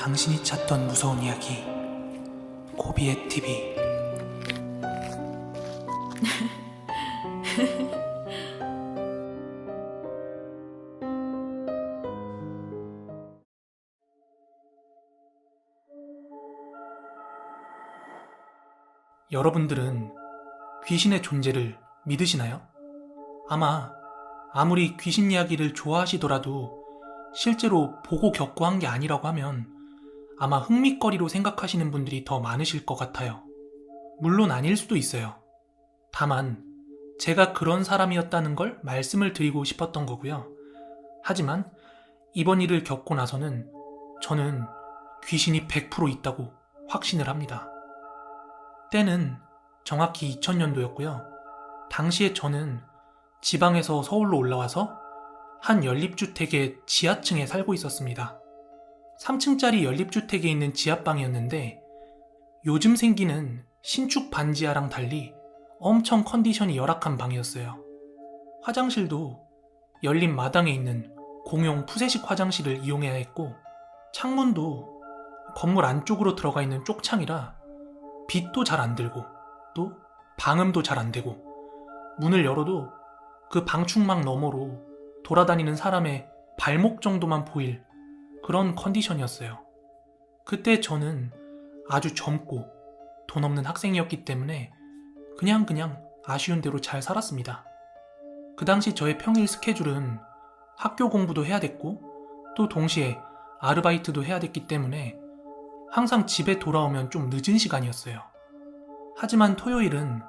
당신이 찾던 무서운 이야기 고비의 TV. 여러분들은 귀신의 존재를 믿으시나요? 아마 아무리 귀신 이야기를 좋아하시더라도 실제로 보고 겪고 한 게 아니라고 하면 아마 흥미거리로 생각하시는 분들이 더 많으실 것 같아요. 물론 아닐 수도 있어요. 다만 제가 그런 사람이었다는 걸 말씀을 드리고 싶었던 거고요. 하지만 이번 일을 겪고 나서는 저는 귀신이 100% 있다고 확신을 합니다. 때는 정확히 2000년도였고요. 당시에 저는 지방에서 서울로 올라와서 한 연립주택의 지하층에 살고 있었습니다. 3층짜리 연립주택에 있는 지하방이었는데 요즘 생기는 신축 반지하랑 달리 엄청 컨디션이 열악한 방이었어요. 화장실도 열린 마당에 있는 공용 푸세식 화장실을 이용해야 했고 창문도 건물 안쪽으로 들어가 있는 쪽창이라 빛도 잘 안 들고 또 방음도 잘 안 되고 문을 열어도 그 방충망 너머로 돌아다니는 사람의 발목 정도만 보일 그런 컨디션이었어요. 그때 저는 아주 젊고 돈 없는 학생이었기 때문에 그냥 아쉬운 대로 잘 살았습니다. 그 당시 저의 평일 스케줄은 학교 공부도 해야 됐고 또 동시에 아르바이트도 해야 됐기 때문에 항상 집에 돌아오면 좀 늦은 시간이었어요. 하지만 토요일은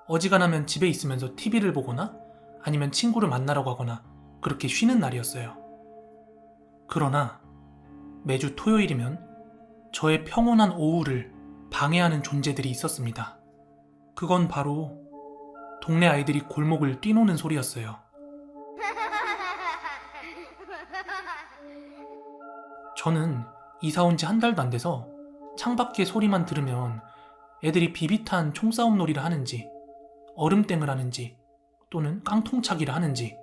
어지간하면 집에 있으면서 TV를 보거나 아니면 친구를 만나러 가거나 그렇게 쉬는 날이었어요. 그러나 매주 토요일이면 저의 평온한 오후를 방해하는 존재들이 있었습니다. 그건 바로 동네 아이들이 골목을 뛰노는 소리였어요. 저는 이사 온 지 한 달도 안 돼서 창밖의 소리만 들으면 애들이 비비탄 총싸움 놀이를 하는지 얼음땡을 하는지 또는 깡통차기를 하는지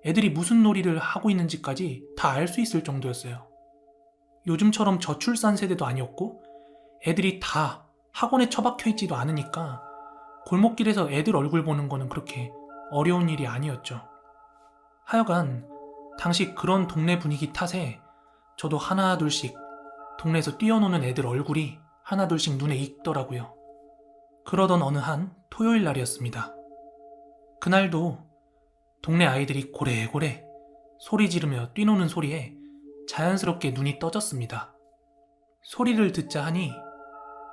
애들이 무슨 놀이를 하고 있는지까지 다 알 수 있을 정도였어요. 요즘처럼 저출산 세대도 아니었고 애들이 다 학원에 처박혀 있지도 않으니까 골목길에서 애들 얼굴 보는 거는 그렇게 어려운 일이 아니었죠. 하여간 당시 그런 동네 분위기 탓에 저도 하나 둘씩 동네에서 뛰어노는 애들 얼굴이 하나 둘씩 눈에 익더라고요. 그러던 어느 한 토요일 날이었습니다. 그날도 동네 아이들이 고래고래 소리 지르며 뛰노는 소리에 자연스럽게 눈이 떠졌습니다. 소리를 듣자 하니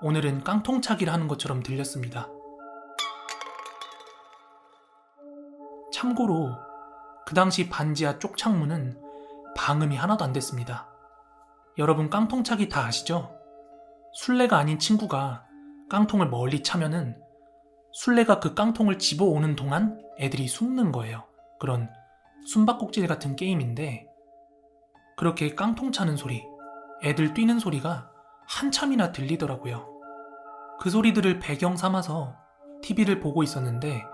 오늘은 깡통차기를 하는 것처럼 들렸습니다. 참고로 그 당시 반지하 쪽창문은 방음이 하나도 안 됐습니다. 여러분 깡통차기 다 아시죠? 술래가 아닌 친구가 깡통을 멀리 차면은 술래가 그 깡통을 집어오는 동안 애들이 숨는 거예요. 그런 숨바꼭질 같은 게임인데 그렇게 깡통 차는 소리, 애들 뛰는 소리가 한참이나 들리더라고요. 그 소리들을 배경 삼아서 TV를 보고 있었는데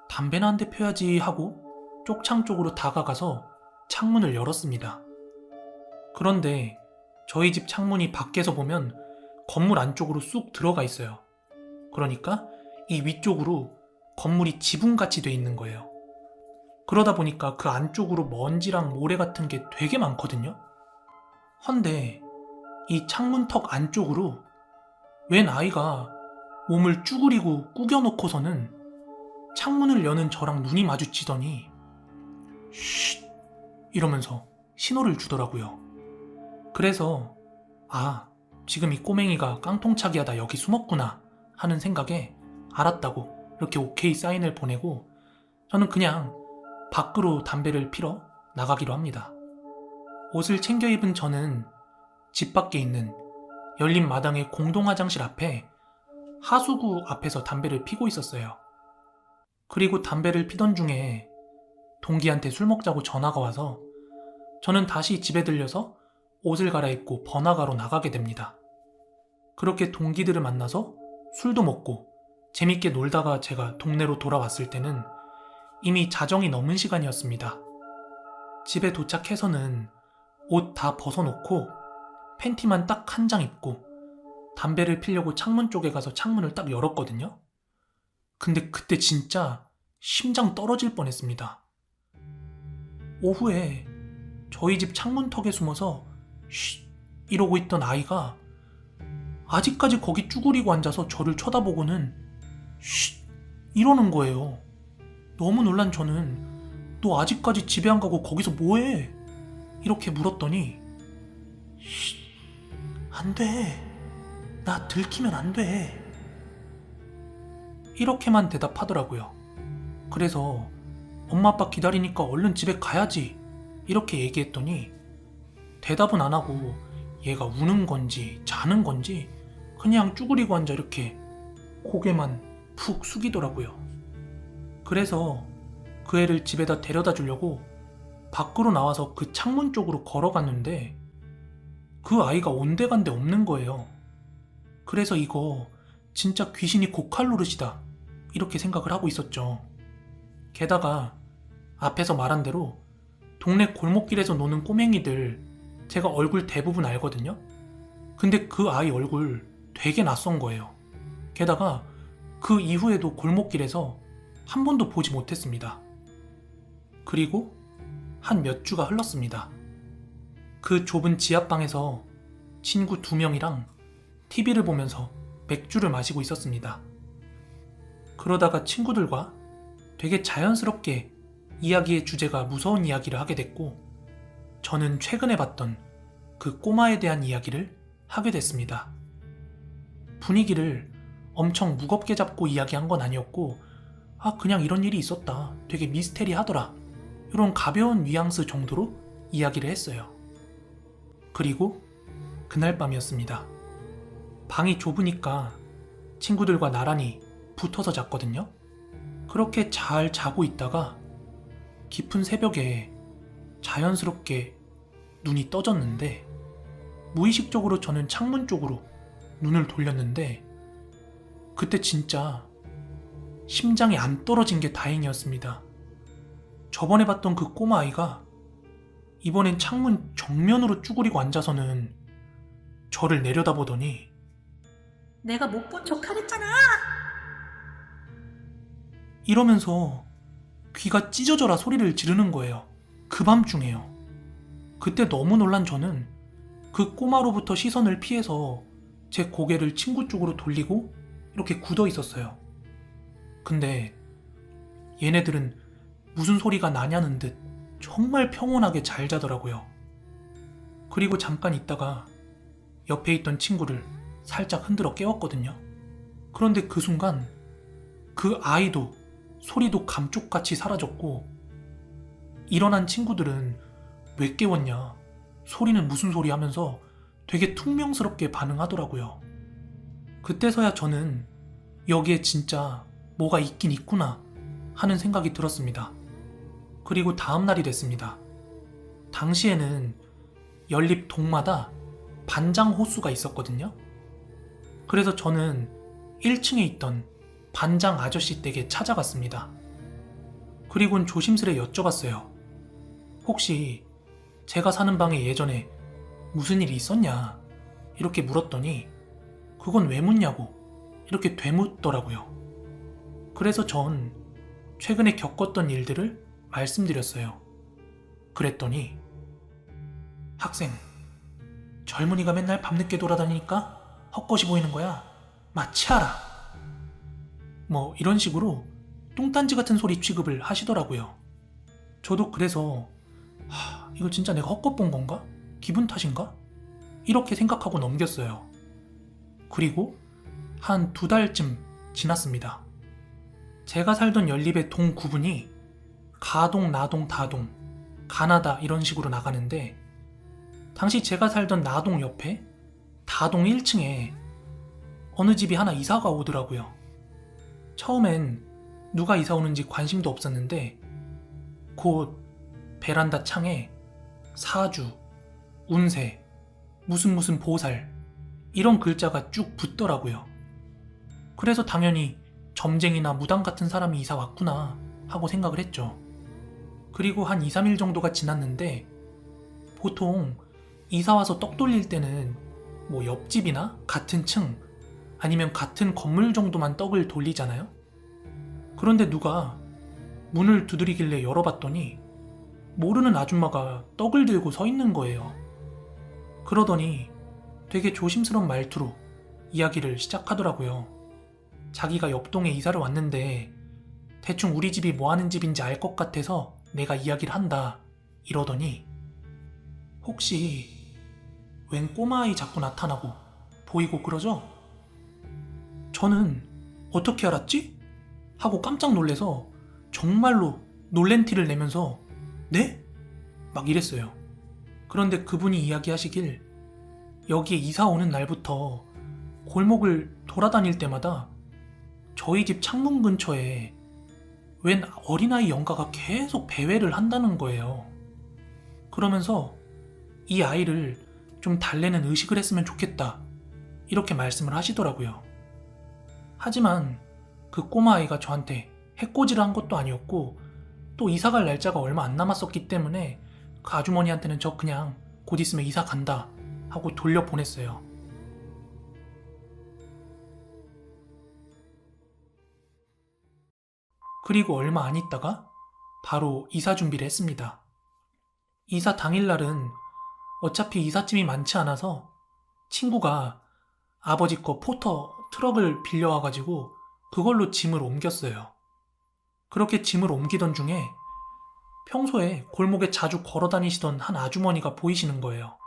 담배나 한 대 펴야지 하고 쪽창 쪽으로 다가가서 창문을 열었습니다. 그런데 저희 집 창문이 밖에서 보면 건물 안쪽으로 쑥 들어가 있어요. 그러니까 이 위쪽으로 건물이 지붕같이 돼 있는 거예요. 그러다 보니까 그 안쪽으로 먼지랑 모래 같은 게 되게 많거든요. 헌데 이 창문턱 안쪽으로 웬 아이가 몸을 쭈그리고 구겨놓고서는 창문을 여는 저랑 눈이 마주치더니 쉿 이러면서 신호를 주더라고요. 그래서 지금 이 꼬맹이가 깡통차기 하다 여기 숨었구나 하는 생각에 알았다고 이렇게 오케이 사인을 보내고 저는 그냥 밖으로 담배를 피러 나가기로 합니다. 옷을 챙겨 입은 저는 집 밖에 있는 열린 마당의 공동화장실 앞에 하수구 앞에서 담배를 피고 있었어요. 그리고 담배를 피던 중에 동기한테 술 먹자고 전화가 와서 저는 다시 집에 들려서 옷을 갈아입고 번화가로 나가게 됩니다. 그렇게 동기들을 만나서 술도 먹고 재밌게 놀다가 제가 동네로 돌아왔을 때는 이미 자정이 넘은 시간이었습니다. 집에 도착해서는 옷 다 벗어놓고 팬티만 딱 한 장 입고 담배를 피려고 창문 쪽에 가서 창문을 딱 열었거든요. 근데 그때 진짜 심장 떨어질 뻔했습니다. 오후에 저희 집 창문턱에 숨어서 쉿 이러고 있던 아이가 아직까지 거기 쭈그리고 앉아서 저를 쳐다보고는 쉿 이러는 거예요. 너무 놀란 저는 너 아직까지 집에 안 가고 거기서 뭐해? 이렇게 물었더니 쉿 안 돼. 나 들키면 안 돼. 이렇게만 대답하더라고요. 그래서 엄마 아빠 기다리니까 얼른 집에 가야지 이렇게 얘기했더니 대답은 안 하고 얘가 우는 건지 자는 건지 그냥 쭈그리고 앉아 이렇게 고개만 푹 숙이더라고요. 그래서 그 애를 집에다 데려다 주려고 밖으로 나와서 그 창문 쪽으로 걸어갔는데 그 아이가 온데간데 없는 거예요. 그래서 이거 진짜 귀신이 고칼 노릇이다 이렇게 생각을 하고 있었죠. 게다가 앞에서 말한 대로 동네 골목길에서 노는 꼬맹이들 제가 얼굴 대부분 알거든요. 근데 그 아이 얼굴 되게 낯선 거예요. 게다가 그 이후에도 골목길에서 한 번도 보지 못했습니다. 그리고 한 몇 주가 흘렀습니다. 그 좁은 지하방에서 친구 2명이랑 TV를 보면서 맥주를 마시고 있었습니다. 그러다가 친구들과 되게 자연스럽게 이야기의 주제가 무서운 이야기를 하게 됐고 저는 최근에 봤던 그 꼬마에 대한 이야기를 하게 됐습니다. 분위기를 엄청 무겁게 잡고 이야기한 건 아니었고 그냥 이런 일이 있었다. 되게 미스테리하더라. 이런 가벼운 뉘앙스 정도로 이야기를 했어요. 그리고 그날 밤이었습니다. 방이 좁으니까 친구들과 나란히 붙어서 잤거든요. 그렇게 잘 자고 있다가 깊은 새벽에 자연스럽게 눈이 떠졌는데 무의식적으로 저는 창문 쪽으로 눈을 돌렸는데 그때 진짜 심장이 안 떨어진 게 다행이었습니다. 저번에 봤던 그 꼬마아이가 이번엔 창문 정면으로 쭈그리고 앉아서는 저를 내려다보더니 내가 못 본 척 하랬잖아. 이러면서 귀가 찢어져라 소리를 지르는 거예요. 그 밤중에요. 그때 너무 놀란 저는 그 꼬마로부터 시선을 피해서 제 고개를 친구 쪽으로 돌리고 이렇게 굳어 있었어요. 근데 얘네들은 무슨 소리가 나냐는 듯 정말 평온하게 잘 자더라고요. 그리고 잠깐 있다가 옆에 있던 친구를 살짝 흔들어 깨웠거든요. 그런데 그 순간 그 아이도 소리도 감쪽같이 사라졌고 일어난 친구들은 왜 깨웠냐, 소리는 무슨 소리 하면서 되게 퉁명스럽게 반응하더라고요. 그때서야 저는 여기에 진짜 뭐가 있긴 있구나 하는 생각이 들었습니다. 그리고 다음날이 됐습니다. 당시에는 연립 동마다 반장 호수가 있었거든요. 그래서 저는 1층에 있던 반장 아저씨 댁에 찾아갔습니다. 그리고는 조심스레 여쭤봤어요. 혹시 제가 사는 방에 예전에 무슨 일이 있었냐 이렇게 물었더니 그건 왜 묻냐고 이렇게 되묻더라고요. 그래서 전 최근에 겪었던 일들을 말씀드렸어요. 그랬더니 학생, 젊은이가 맨날 밤늦게 돌아다니니까 헛것이 보이는 거야. 마치하라. 뭐 이런 식으로 뚱딴지 같은 소리 취급을 하시더라고요. 저도 그래서 이거 진짜 내가 헛것 본 건가? 기분 탓인가? 이렇게 생각하고 넘겼어요. 그리고 한 2달쯤 지났습니다. 제가 살던 연립의 동 구분이 가동, 나동, 다동, 가나다 이런 식으로 나가는데 당시 제가 살던 나동 옆에 다동 1층에 어느 집이 하나 이사가 오더라고요. 처음엔 누가 이사 오는지 관심도 없었는데 곧 베란다 창에 사주, 운세, 무슨 보살 이런 글자가 쭉 붙더라고요. 그래서 당연히 점쟁이나 무당 같은 사람이 이사 왔구나 하고 생각을 했죠. 그리고 한 2, 3일 정도가 지났는데 보통 이사 와서 떡 돌릴 때는 뭐 옆집이나 같은 층 아니면 같은 건물 정도만 떡을 돌리잖아요? 그런데 누가 문을 두드리길래 열어봤더니 모르는 아줌마가 떡을 들고 서 있는 거예요. 그러더니 되게 조심스러운 말투로 이야기를 시작하더라고요. 자기가 옆동에 이사를 왔는데 대충 우리 집이 뭐 하는 집인지 알 것 같아서 내가 이야기를 한다 이러더니 혹시 웬 꼬마아이 자꾸 나타나고 보이고 그러죠? 저는 어떻게 알았지? 하고 깜짝 놀래서 정말로 놀랜 티를 내면서 네? 막 이랬어요. 그런데 그분이 이야기하시길 여기에 이사 오는 날부터 골목을 돌아다닐 때마다 저희 집 창문 근처에 웬 어린아이 영가가 계속 배회를 한다는 거예요. 그러면서 이 아이를 좀 달래는 의식을 했으면 좋겠다 이렇게 말씀을 하시더라고요. 하지만 그 꼬마아이가 저한테 해코지를 한 것도 아니었고 또 이사갈 날짜가 얼마 안 남았었기 때문에 그 아주머니한테는 저 그냥 곧 있으면 이사 간다 하고 돌려보냈어요. 그리고 얼마 안 있다가 바로 이사 준비를 했습니다. 이사 당일날은 어차피 이삿짐이 많지 않아서 친구가 아버지 거 포터 트럭을 빌려와가지고 그걸로 짐을 옮겼어요. 그렇게 짐을 옮기던 중에 평소에 골목에 자주 걸어 다니시던 한 아주머니가 보이시는 거예요.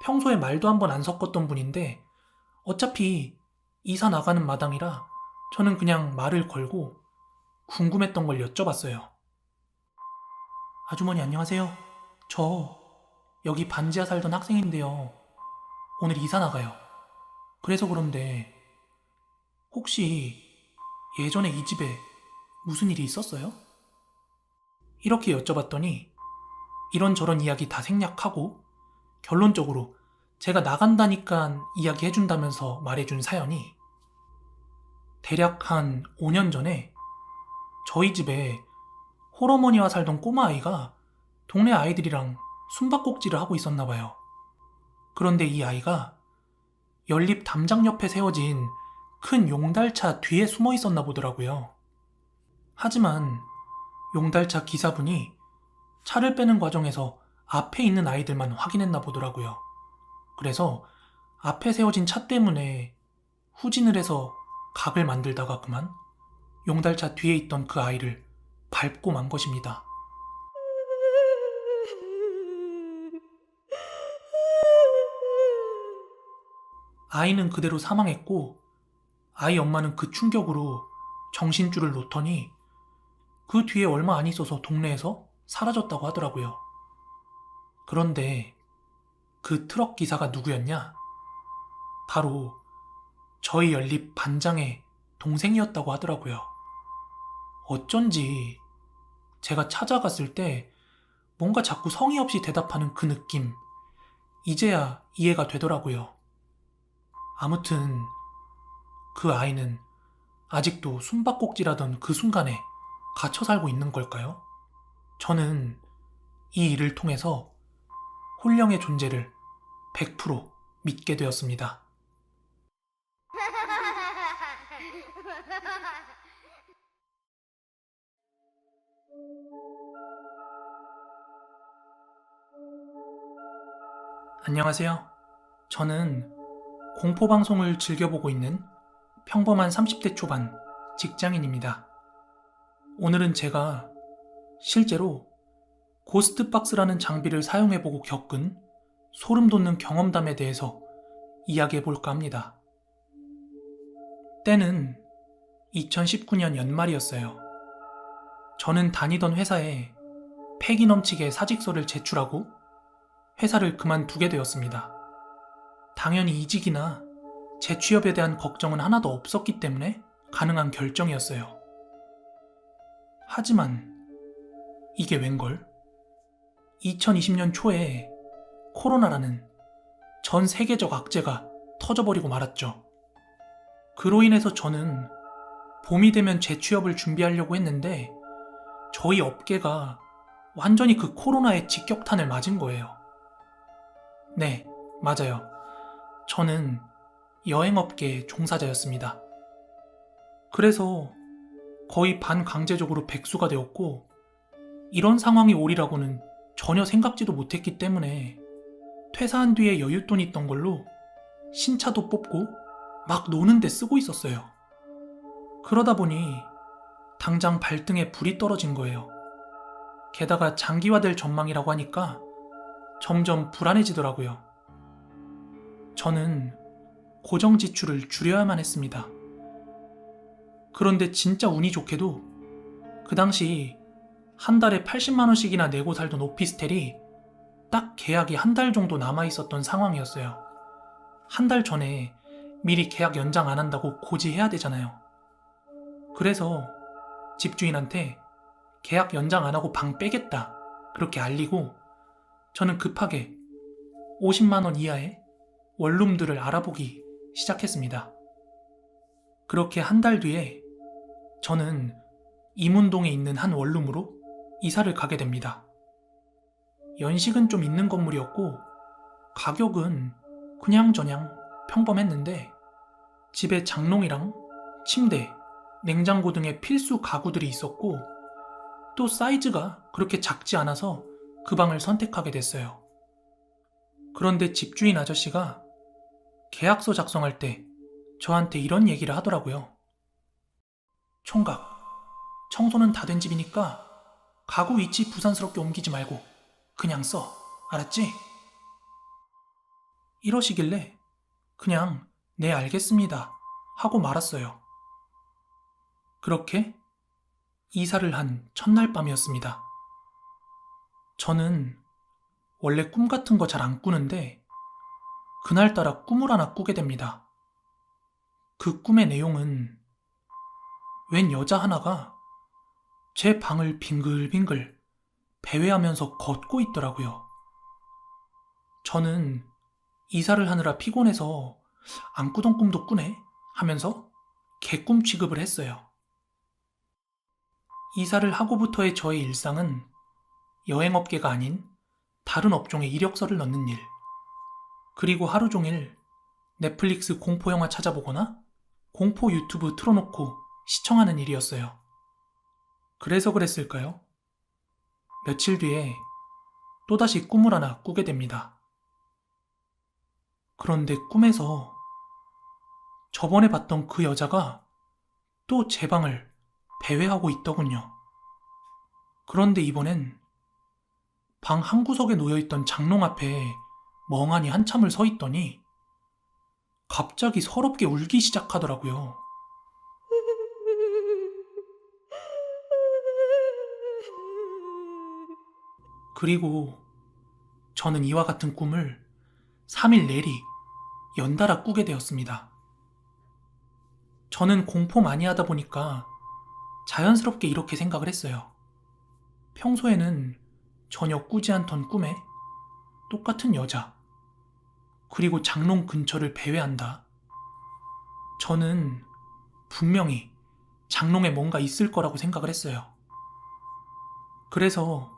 평소에 말도 한 번 안 섞었던 분인데 어차피 이사 나가는 마당이라 저는 그냥 말을 걸고 궁금했던 걸 여쭤봤어요. 아주머니 안녕하세요. 저 여기 반지하 살던 학생인데요. 오늘 이사 나가요. 그래서 그런데 혹시 예전에 이 집에 무슨 일이 있었어요? 이렇게 여쭤봤더니 이런저런 이야기 다 생략하고 결론적으로 제가 나간다니까 이야기해준다면서 말해준 사연이 대략 한 5년 전에 저희 집에 홀어머니와 살던 꼬마아이가 동네 아이들이랑 숨바꼭질을 하고 있었나 봐요. 그런데 이 아이가 연립 담장 옆에 세워진 큰 용달차 뒤에 숨어 있었나 보더라고요. 하지만 용달차 기사분이 차를 빼는 과정에서 앞에 있는 아이들만 확인했나 보더라고요. 그래서 앞에 세워진 차 때문에 후진을 해서 각을 만들다가 그만 용달차 뒤에 있던 그 아이를 밟고 만 것입니다. 아이는 그대로 사망했고 아이 엄마는 그 충격으로 정신줄을 놓더니 그 뒤에 얼마 안 있어서 동네에서 사라졌다고 하더라고요. 그런데 그 트럭 기사가 누구였냐? 바로 저희 연립 반장의 동생이었다고 하더라고요. 어쩐지 제가 찾아갔을 때 뭔가 자꾸 성의 없이 대답하는 그 느낌, 이제야 이해가 되더라고요. 아무튼 그 아이는 아직도 숨바꼭질하던 그 순간에 갇혀 살고 있는 걸까요? 저는 이 일을 통해서 홀령의 존재를 100% 믿게 되었습니다. 안녕하세요. 저는 공포방송을 즐겨보고 있는 평범한 30대 초반 직장인입니다. 오늘은 제가 실제로 고스트박스라는 장비를 사용해보고 겪은 소름 돋는 경험담에 대해서 이야기해볼까 합니다. 때는 2019년 연말이었어요. 저는 다니던 회사에 패기 넘치게 사직서를 제출하고 회사를 그만두게 되었습니다. 당연히 이직이나 재취업에 대한 걱정은 하나도 없었기 때문에 가능한 결정이었어요. 하지만 이게 웬걸? 2020년 초에 코로나라는 전 세계적 악재가 터져버리고 말았죠. 그로 인해서 저는 봄이 되면 재취업을 준비하려고 했는데 저희 업계가 완전히 그 코로나의 직격탄을 맞은 거예요. 네, 맞아요. 저는 여행업계 종사자였습니다. 그래서 거의 반강제적으로 백수가 되었고, 이런 상황이 오리라고는 전혀 생각지도 못했기 때문에 퇴사한 뒤에 여윳돈 있던 걸로 신차도 뽑고 막 노는데 쓰고 있었어요. 그러다 보니 당장 발등에 불이 떨어진 거예요. 게다가 장기화될 전망이라고 하니까 점점 불안해지더라고요. 저는 고정 지출을 줄여야만 했습니다. 그런데 진짜 운이 좋게도 그 당시 한 달에 80만 원씩이나 내고 살던 오피스텔이 딱 계약이 한 달 정도 남아 있었던 상황이었어요. 한 달 전에 미리 계약 연장 안 한다고 고지해야 되잖아요. 그래서 집주인한테 계약 연장 안 하고 방 빼겠다 그렇게 알리고 저는 급하게 50만 원 이하의 원룸들을 알아보기 시작했습니다. 그렇게 한 달 뒤에 저는 이문동에 있는 한 원룸으로 이사를 가게 됩니다. 연식은 좀 있는 건물이었고 가격은 그냥저냥 평범했는데 집에 장롱이랑 침대, 냉장고 등의 필수 가구들이 있었고 또 사이즈가 그렇게 작지 않아서 그 방을 선택하게 됐어요. 그런데 집주인 아저씨가 계약서 작성할 때 저한테 이런 얘기를 하더라고요. 총각, 청소는 다 된 집이니까 가구 위치 부산스럽게 옮기지 말고 그냥 써. 알았지? 이러시길래 그냥 네 알겠습니다 하고 말았어요. 그렇게 이사를 한 첫날 밤이었습니다. 저는 원래 꿈 같은 거 잘 안 꾸는데 그날따라 꿈을 하나 꾸게 됩니다. 그 꿈의 내용은 웬 여자 하나가 제 방을 빙글빙글 배회하면서 걷고 있더라고요. 저는 이사를 하느라 피곤해서 안 꾸던 꿈도 꾸네 하면서 개꿈 취급을 했어요. 이사를 하고부터의 저의 일상은 여행업계가 아닌 다른 업종에 이력서를 넣는 일, 그리고 하루 종일 넷플릭스 공포영화 찾아보거나 공포 유튜브 틀어놓고 시청하는 일이었어요. 그래서 그랬을까요? 며칠 뒤에 또다시 꿈을 하나 꾸게 됩니다. 그런데 꿈에서 저번에 봤던 그 여자가 또 제 방을 배회하고 있더군요. 그런데 이번엔 방 한 구석에 놓여있던 장롱 앞에 멍하니 한참을 서 있더니 갑자기 서럽게 울기 시작하더라고요. 그리고 저는 이와 같은 꿈을 3일 내리 연달아 꾸게 되었습니다. 저는 공포 많이 하다 보니까 자연스럽게 이렇게 생각을 했어요. 평소에는 전혀 꾸지 않던 꿈에 똑같은 여자, 그리고 장롱 근처를 배회한다. 저는 분명히 장롱에 뭔가 있을 거라고 생각을 했어요. 그래서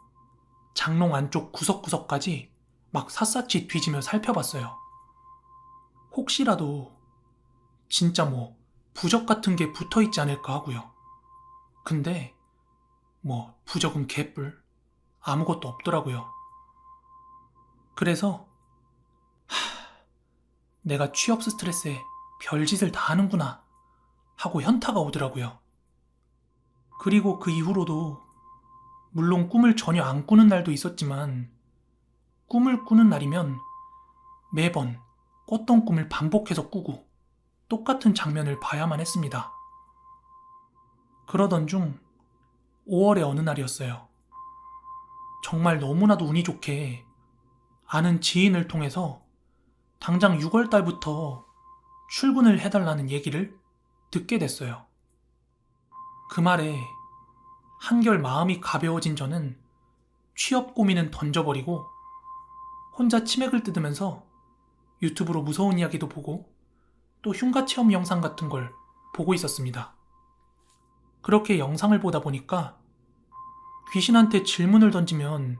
장롱 안쪽 구석구석까지 막 샅샅이 뒤지며 살펴봤어요. 혹시라도 진짜 뭐 부적 같은 게 붙어 있지 않을까 하고요. 근데 뭐 부적은 개뿔 아무것도 없더라고요. 그래서 내가 취업 스트레스에 별짓을 다 하는구나 하고 현타가 오더라고요. 그리고 그 이후로도 물론 꿈을 전혀 안 꾸는 날도 있었지만 꿈을 꾸는 날이면 매번 꿨던 꿈을 반복해서 꾸고 똑같은 장면을 봐야만 했습니다. 그러던 중 5월의 어느 날이었어요. 정말 너무나도 운이 좋게 아는 지인을 통해서 당장 6월 달부터 출근을 해달라는 얘기를 듣게 됐어요. 그 말에 한결 마음이 가벼워진 저는 취업 고민은 던져버리고 혼자 치맥을 뜯으면서 유튜브로 무서운 이야기도 보고 또 흉가 체험 영상 같은 걸 보고 있었습니다. 그렇게 영상을 보다 보니까 귀신한테 질문을 던지면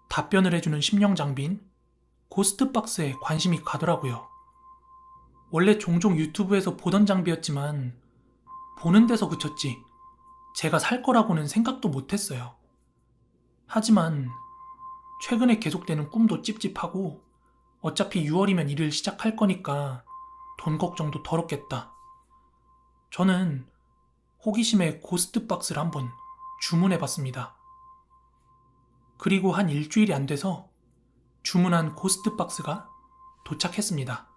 답변을 해주는 심령 장비인 고스트박스에 관심이 가더라고요. 원래 종종 유튜브에서 보던 장비였지만 보는 데서 그쳤지 제가 살 거라고는 생각도 못했어요. 하지만 최근에 계속되는 꿈도 찝찝하고 어차피 6월이면 일을 시작할 거니까 돈 걱정도 덜었겠다. 저는 호기심에 고스트박스를 한번 주문해봤습니다. 그리고 한 일주일이 안 돼서 주문한 고스트박스가 도착했습니다.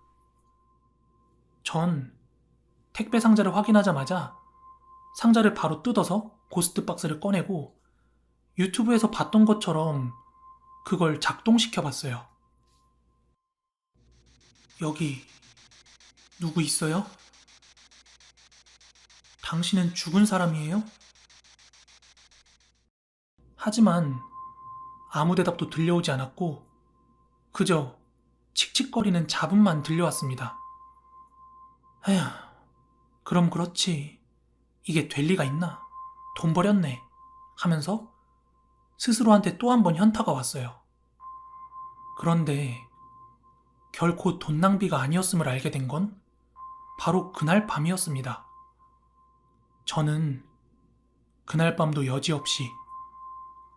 전 택배 상자를 확인하자마자 상자를 바로 뜯어서 고스트박스를 꺼내고 유튜브에서 봤던 것처럼 그걸 작동시켜 봤어요. 여기 누구 있어요? 당신은 죽은 사람이에요? 하지만 아무 대답도 들려오지 않았고 그저 칙칙거리는 잡음만 들려왔습니다. 에휴, 그럼 그렇지. 이게 될 리가 있나? 돈 버렸네. 하면서 스스로한테 또 한 번 현타가 왔어요. 그런데 결코 돈 낭비가 아니었음을 알게 된 건 바로 그날 밤이었습니다. 저는 그날 밤도 여지없이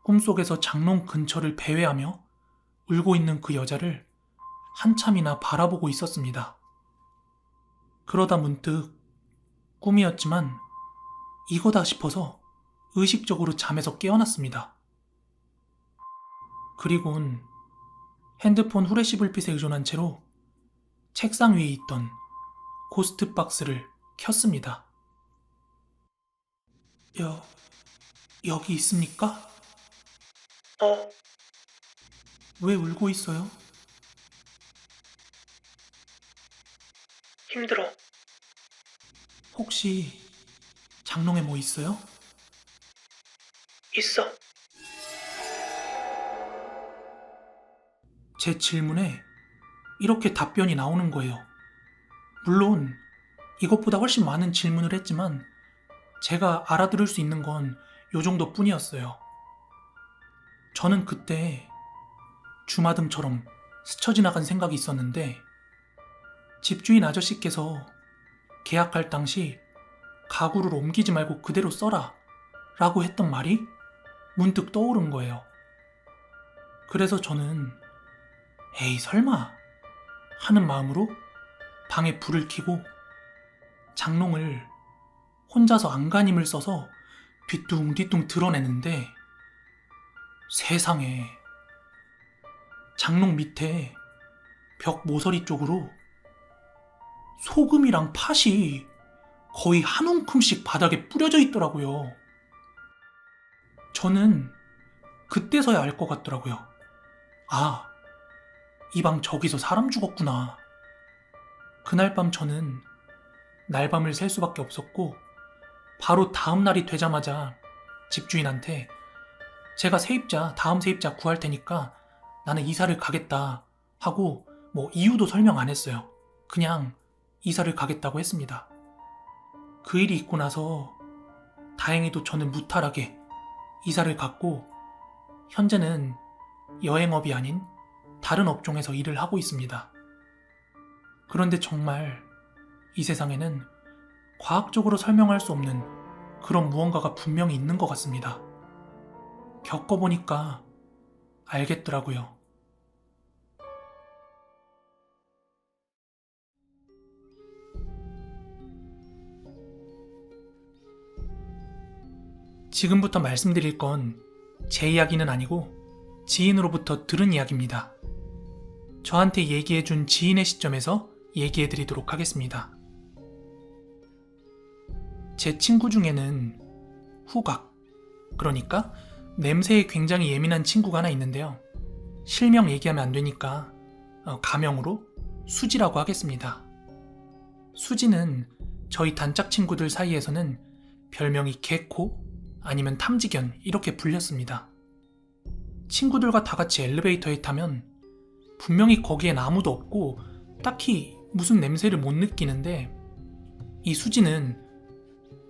꿈속에서 장롱 근처를 배회하며 울고 있는 그 여자를 한참이나 바라보고 있었습니다. 그러다 문득 꿈이었지만 이거다 싶어서 의식적으로 잠에서 깨어났습니다. 그리곤 핸드폰 후레쉬 불빛에 의존한 채로 책상 위에 있던 고스트박스를 켰습니다. 여기 있습니까? 왜 울고 있어요? 힘들어. 혹시 장롱에 뭐 있어요? 있어. 제 질문에 이렇게 답변이 나오는 거예요. 물론 이것보다 훨씬 많은 질문을 했지만 제가 알아들을 수 있는 건 요 정도 뿐이었어요. 저는 그때 주마등처럼 스쳐 지나간 생각이 있었는데 집주인 아저씨께서 계약할 당시 가구를 옮기지 말고 그대로 써라 라고 했던 말이 문득 떠오른 거예요. 그래서 저는 에이 설마 하는 마음으로 방에 불을 켜고 장롱을 혼자서 안간힘을 써서 뒤뚱뒤뚱 드러내는데 세상에 장롱 밑에 벽 모서리 쪽으로 소금이랑 팥이 거의 한 움큼씩 바닥에 뿌려져 있더라고요. 저는 그때서야 알 것 같더라고요. 아, 이 방 저기서 사람 죽었구나. 그날 밤 저는 날밤을 샐 수밖에 없었고 바로 다음 날이 되자마자 집주인한테 제가 다음 세입자 구할 테니까 나는 이사를 가겠다 하고 뭐 이유도 설명 안 했어요. 그냥 이사를 가겠다고 했습니다. 그 일이 있고 나서 다행히도 저는 무탈하게 이사를 갔고 현재는 여행업이 아닌 다른 업종에서 일을 하고 있습니다. 그런데 정말 이 세상에는 과학적으로 설명할 수 없는 그런 무언가가 분명히 있는 것 같습니다. 겪어보니까 알겠더라고요. 지금부터 말씀드릴 건 제 이야기는 아니고 지인으로부터 들은 이야기입니다. 저한테 얘기해준 지인의 시점에서 얘기해드리도록 하겠습니다. 제 친구 중에는 후각, 그러니까 냄새에 굉장히 예민한 친구가 하나 있는데요. 실명 얘기하면 안 되니까 가명으로 수지라고 하겠습니다. 수지는 저희 단짝 친구들 사이에서는 별명이 개코 아니면 탐지견 이렇게 불렸습니다. 친구들과 다 같이 엘리베이터에 타면 분명히 거기엔 아무도 없고 딱히 무슨 냄새를 못 느끼는데 이 수지는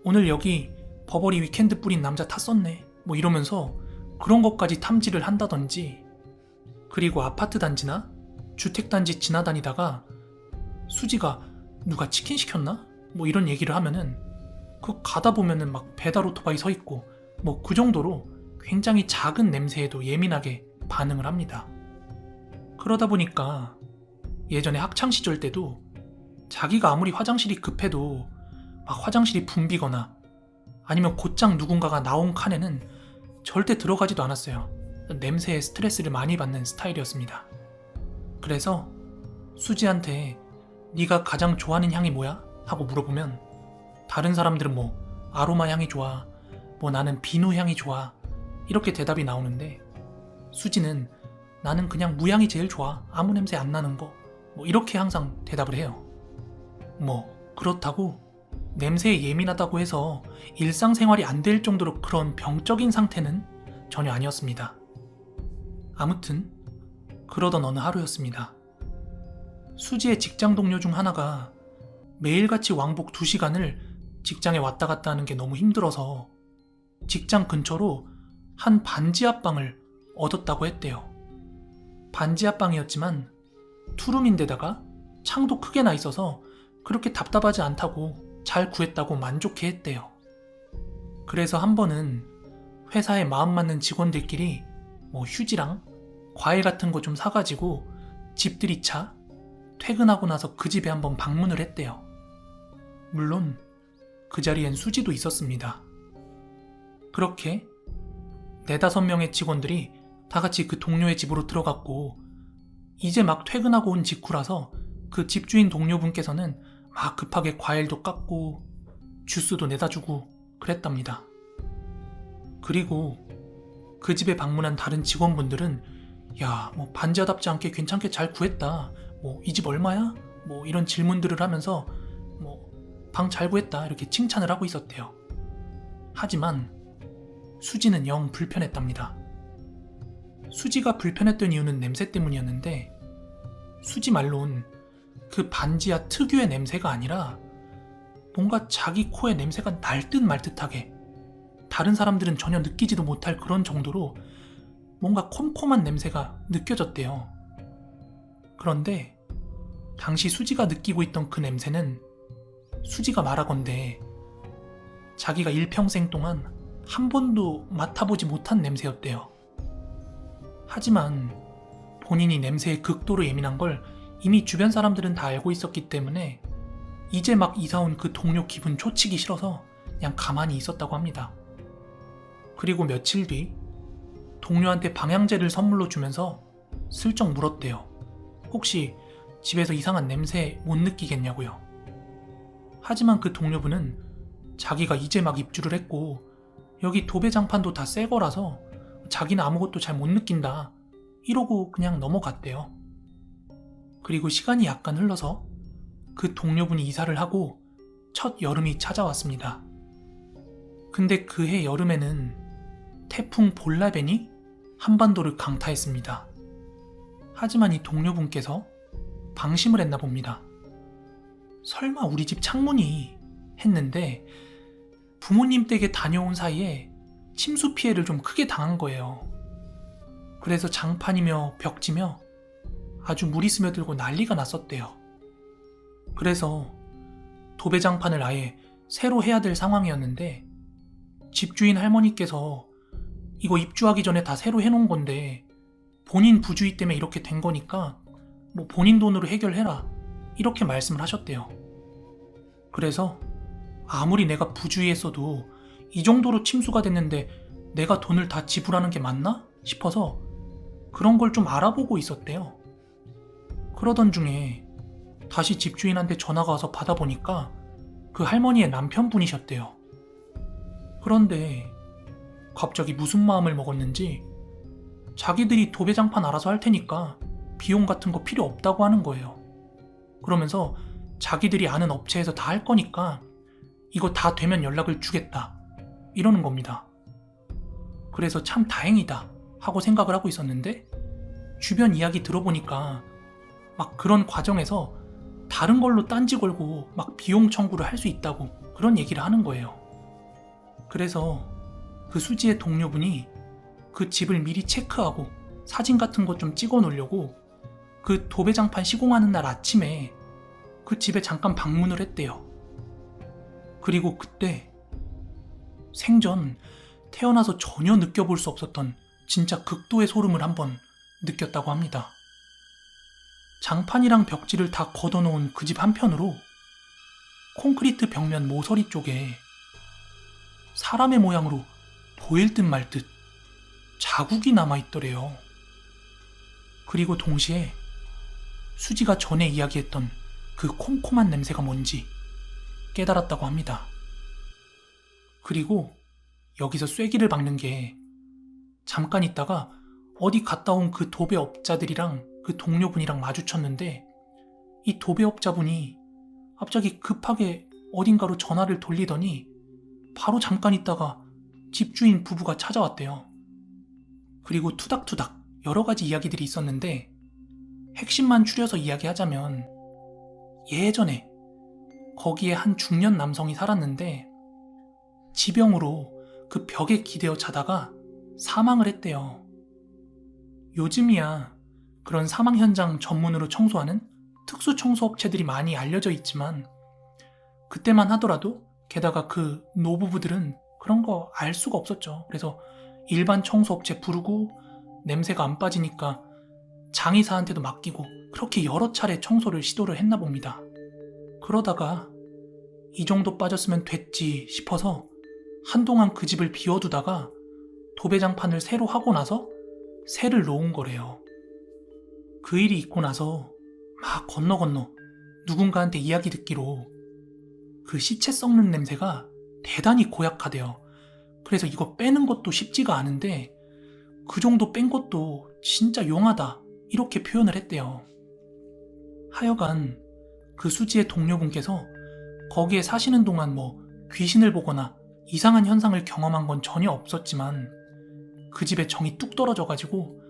오늘 여기 버버리 위켄드 뿌린 남자 탔었네 뭐 이러면서 그런 것까지 탐지를 한다든지, 그리고 아파트 단지나 주택단지 지나다니다가 수지가 누가 치킨 시켰나? 뭐 이런 얘기를 하면은 그 가다 보면은 막 배달 오토바이 서 있고 뭐 그 정도로 굉장히 작은 냄새에도 예민하게 반응을 합니다. 그러다 보니까 예전에 학창시절 때도 자기가 아무리 화장실이 급해도 막 화장실이 붐비거나 아니면 곧장 누군가가 나온 칸에는 절대 들어가지도 않았어요. 냄새에 스트레스를 많이 받는 스타일이었습니다. 그래서 수지한테 네가 가장 좋아하는 향이 뭐야? 하고 물어보면 다른 사람들은 뭐 아로마 향이 좋아, 뭐 나는 비누 향이 좋아 이렇게 대답이 나오는데 수지는 나는 그냥 무향이 제일 좋아, 아무 냄새 안 나는 거, 뭐 이렇게 항상 대답을 해요. 뭐 그렇다고 냄새에 예민하다고 해서 일상생활이 안 될 정도로 그런 병적인 상태는 전혀 아니었습니다. 아무튼 그러던 어느 하루였습니다. 수지의 직장 동료 중 하나가 매일같이 왕복 2시간을 직장에 왔다 갔다 하는 게 너무 힘들어서 직장 근처로 한 반지하방을 얻었다고 했대요. 반지하방이었지만 투룸인데다가 창도 크게 나 있어서 그렇게 답답하지 않다고 잘 구했다고 만족해 했대요. 그래서 한 번은 회사에 마음 맞는 직원들끼리 뭐 휴지랑 과일 같은 거 좀 사가지고 집들이차 퇴근하고 나서 그 집에 한번 방문을 했대요. 물론 그 자리엔 수지도 있었습니다. 그렇게 4-5명의 직원들이 다 같이 그 동료의 집으로 들어갔고 이제 막 퇴근하고 온 직후라서 그 집주인 동료분께서는 막 급하게 과일도 깎고 주스도 내다주고 그랬답니다. 그리고 그 집에 방문한 다른 직원분들은 야, 뭐 반지하답지 않게 괜찮게 잘 구했다. 뭐 이 집 얼마야? 뭐 이런 질문들을 하면서 뭐 방 잘 구했다 이렇게 칭찬을 하고 있었대요. 하지만 수지는 영 불편했답니다. 수지가 불편했던 이유는 냄새 때문이었는데 수지 말론 그 반지하 특유의 냄새가 아니라 뭔가 자기 코에 냄새가 날 듯 말 듯하게 다른 사람들은 전혀 느끼지도 못할 그런 정도로 뭔가 콤콤한 냄새가 느껴졌대요. 그런데 당시 수지가 느끼고 있던 그 냄새는 수지가 말하건대 자기가 일평생 동안 한 번도 맡아보지 못한 냄새였대요. 하지만 본인이 냄새에 극도로 예민한 걸 이미 주변 사람들은 다 알고 있었기 때문에 이제 막 이사온 그 동료 기분 초치기 싫어서 그냥 가만히 있었다고 합니다. 그리고 며칠 뒤 동료한테 방향제를 선물로 주면서 슬쩍 물었대요. 혹시 집에서 이상한 냄새 못 느끼겠냐고요. 하지만 그 동료분은 자기가 이제 막 입주를 했고 여기 도배장판도 다 새 거라서 자기는 아무것도 잘 못 느낀다 이러고 그냥 넘어갔대요. 그리고 시간이 약간 흘러서 그 동료분이 이사를 하고 첫 여름이 찾아왔습니다. 근데 그해 여름에는 태풍 볼라벤이 한반도를 강타했습니다. 하지만 이 동료분께서 방심을 했나 봅니다. 설마 우리 집 창문이 했는데 부모님 댁에 다녀온 사이에 침수 피해를 좀 크게 당한 거예요. 그래서 장판이며 벽지며 아주 물이 스며들고 난리가 났었대요. 그래서 도배장판을 아예 새로 해야 될 상황이었는데 집주인 할머니께서 이거 입주하기 전에 다 새로 해놓은 건데 본인 부주의 때문에 이렇게 된 거니까 뭐 본인 돈으로 해결해라 이렇게 말씀을 하셨대요. 그래서 아무리 내가 부주의했어도 이 정도로 침수가 됐는데 내가 돈을 다 지불하는 게 맞나 싶어서 그런 걸 좀 알아보고 있었대요. 그러던 중에 다시 집주인한테 전화가 와서 받아보니까 그 할머니의 남편분이셨대요. 그런데 갑자기 무슨 마음을 먹었는지 자기들이 도배장판 알아서 할 테니까 비용 같은 거 필요 없다고 하는 거예요. 그러면서 자기들이 아는 업체에서 다 할 거니까 이거 다 되면 연락을 주겠다 이러는 겁니다. 그래서 참 다행이다 하고 생각을 하고 있었는데 주변 이야기 들어보니까 막 그런 과정에서 다른 걸로 딴지 걸고 막 비용 청구를 할 수 있다고 그런 얘기를 하는 거예요. 그래서 그 수지의 동료분이 그 집을 미리 체크하고 사진 같은 거 좀 찍어 놓으려고 그 도배장판 시공하는 날 아침에 그 집에 잠깐 방문을 했대요. 그리고 그때 생전 태어나서 전혀 느껴볼 수 없었던 진짜 극도의 소름을 한번 느꼈다고 합니다. 장판이랑 벽지를 다 걷어놓은 그 집 한편으로 콘크리트 벽면 모서리 쪽에 사람의 모양으로 보일 듯 말 듯 자국이 남아있더래요. 그리고 동시에 수지가 전에 이야기했던 그 콤콤한 냄새가 뭔지 깨달았다고 합니다. 그리고 여기서 쐐기를 박는 게 잠깐 있다가 어디 갔다 온 그 도배업자들이랑 그 동료분이랑 마주쳤는데 이 도배업자분이 갑자기 급하게 어딘가로 전화를 돌리더니 바로 잠깐 있다가 집주인 부부가 찾아왔대요. 그리고 투닥투닥 여러 가지 이야기들이 있었는데 핵심만 추려서 이야기하자면 예전에 거기에 한 중년 남성이 살았는데 지병으로 그 벽에 기대어 자다가 사망을 했대요. 요즘이야 그런 사망 현장 전문으로 청소하는 특수 청소업체들이 많이 알려져 있지만 그때만 하더라도 게다가 그 노부부들은 그런 거 알 수가 없었죠. 그래서 일반 청소업체 부르고 냄새가 안 빠지니까 장의사한테도 맡기고 그렇게 여러 차례 청소를 시도를 했나 봅니다. 그러다가 이 정도 빠졌으면 됐지 싶어서 한동안 그 집을 비워두다가 도배장판을 새로 하고 나서 새를 놓은 거래요. 그 일이 있고 나서 막 건너 누군가한테 이야기 듣기로 그 시체 썩는 냄새가 대단히 고약하대요. 그래서 이거 빼는 것도 쉽지가 않은데 그 정도 뺀 것도 진짜 용하다 이렇게 표현을 했대요. 하여간 그 수지의 동료분께서 거기에 사시는 동안 귀신을 보거나 이상한 현상을 경험한 건 전혀 없었지만 그 집에 정이 뚝 떨어져가지고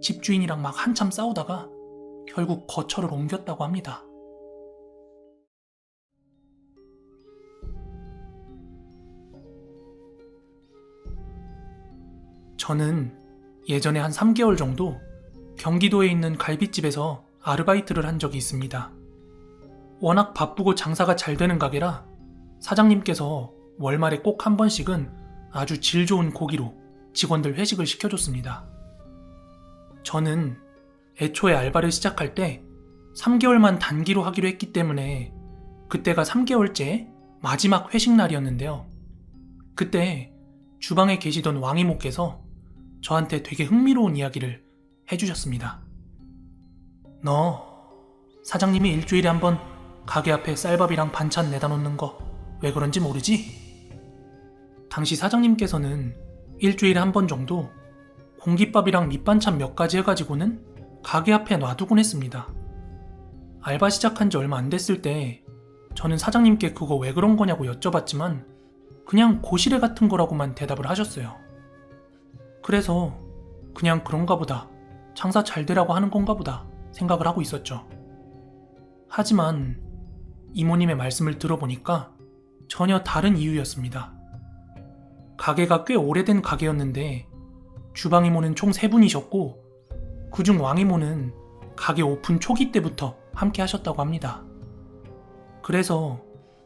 집주인이랑 막 한참 싸우다가 결국 거처를 옮겼다고 합니다. 저는 예전에 한 3개월 정도 경기도에 있는 갈빗집에서 아르바이트를 한 적이 있습니다. 워낙 바쁘고 장사가 잘 되는 가게라 사장님께서 월말에 꼭 한 번씩은 아주 질 좋은 고기로 직원들 회식을 시켜줬습니다. 저는 애초에 알바를 시작할 때 3개월만 단기로 하기로 했기 때문에 그때가 3개월째 마지막 회식 날이었는데요. 그때 주방에 계시던 왕이모께서 저한테 되게 흥미로운 이야기를 해주셨습니다. 너 사장님이 일주일에 한 번 가게 앞에 쌀밥이랑 반찬 내다 놓는 거 왜 그런지 모르지? 당시 사장님께서는 일주일에 한 번 정도 공깃밥이랑 밑반찬 몇 가지 해가지고는 가게 앞에 놔두곤 했습니다. 알바 시작한 지 얼마 안 됐을 때 저는 사장님께 그거 왜 그런 거냐고 여쭤봤지만 그냥 고시래 같은 거라고만 대답을 하셨어요. 그래서 그냥 그런가 보다, 장사 잘 되라고 하는 건가 보다 생각을 하고 있었죠. 하지만 이모님의 말씀을 들어보니까 전혀 다른 이유였습니다. 가게가 꽤 오래된 가게였는데 주방 이모는 총 3분이셨고 그중 왕 이모는 가게 오픈 초기 때부터 함께 하셨다고 합니다. 그래서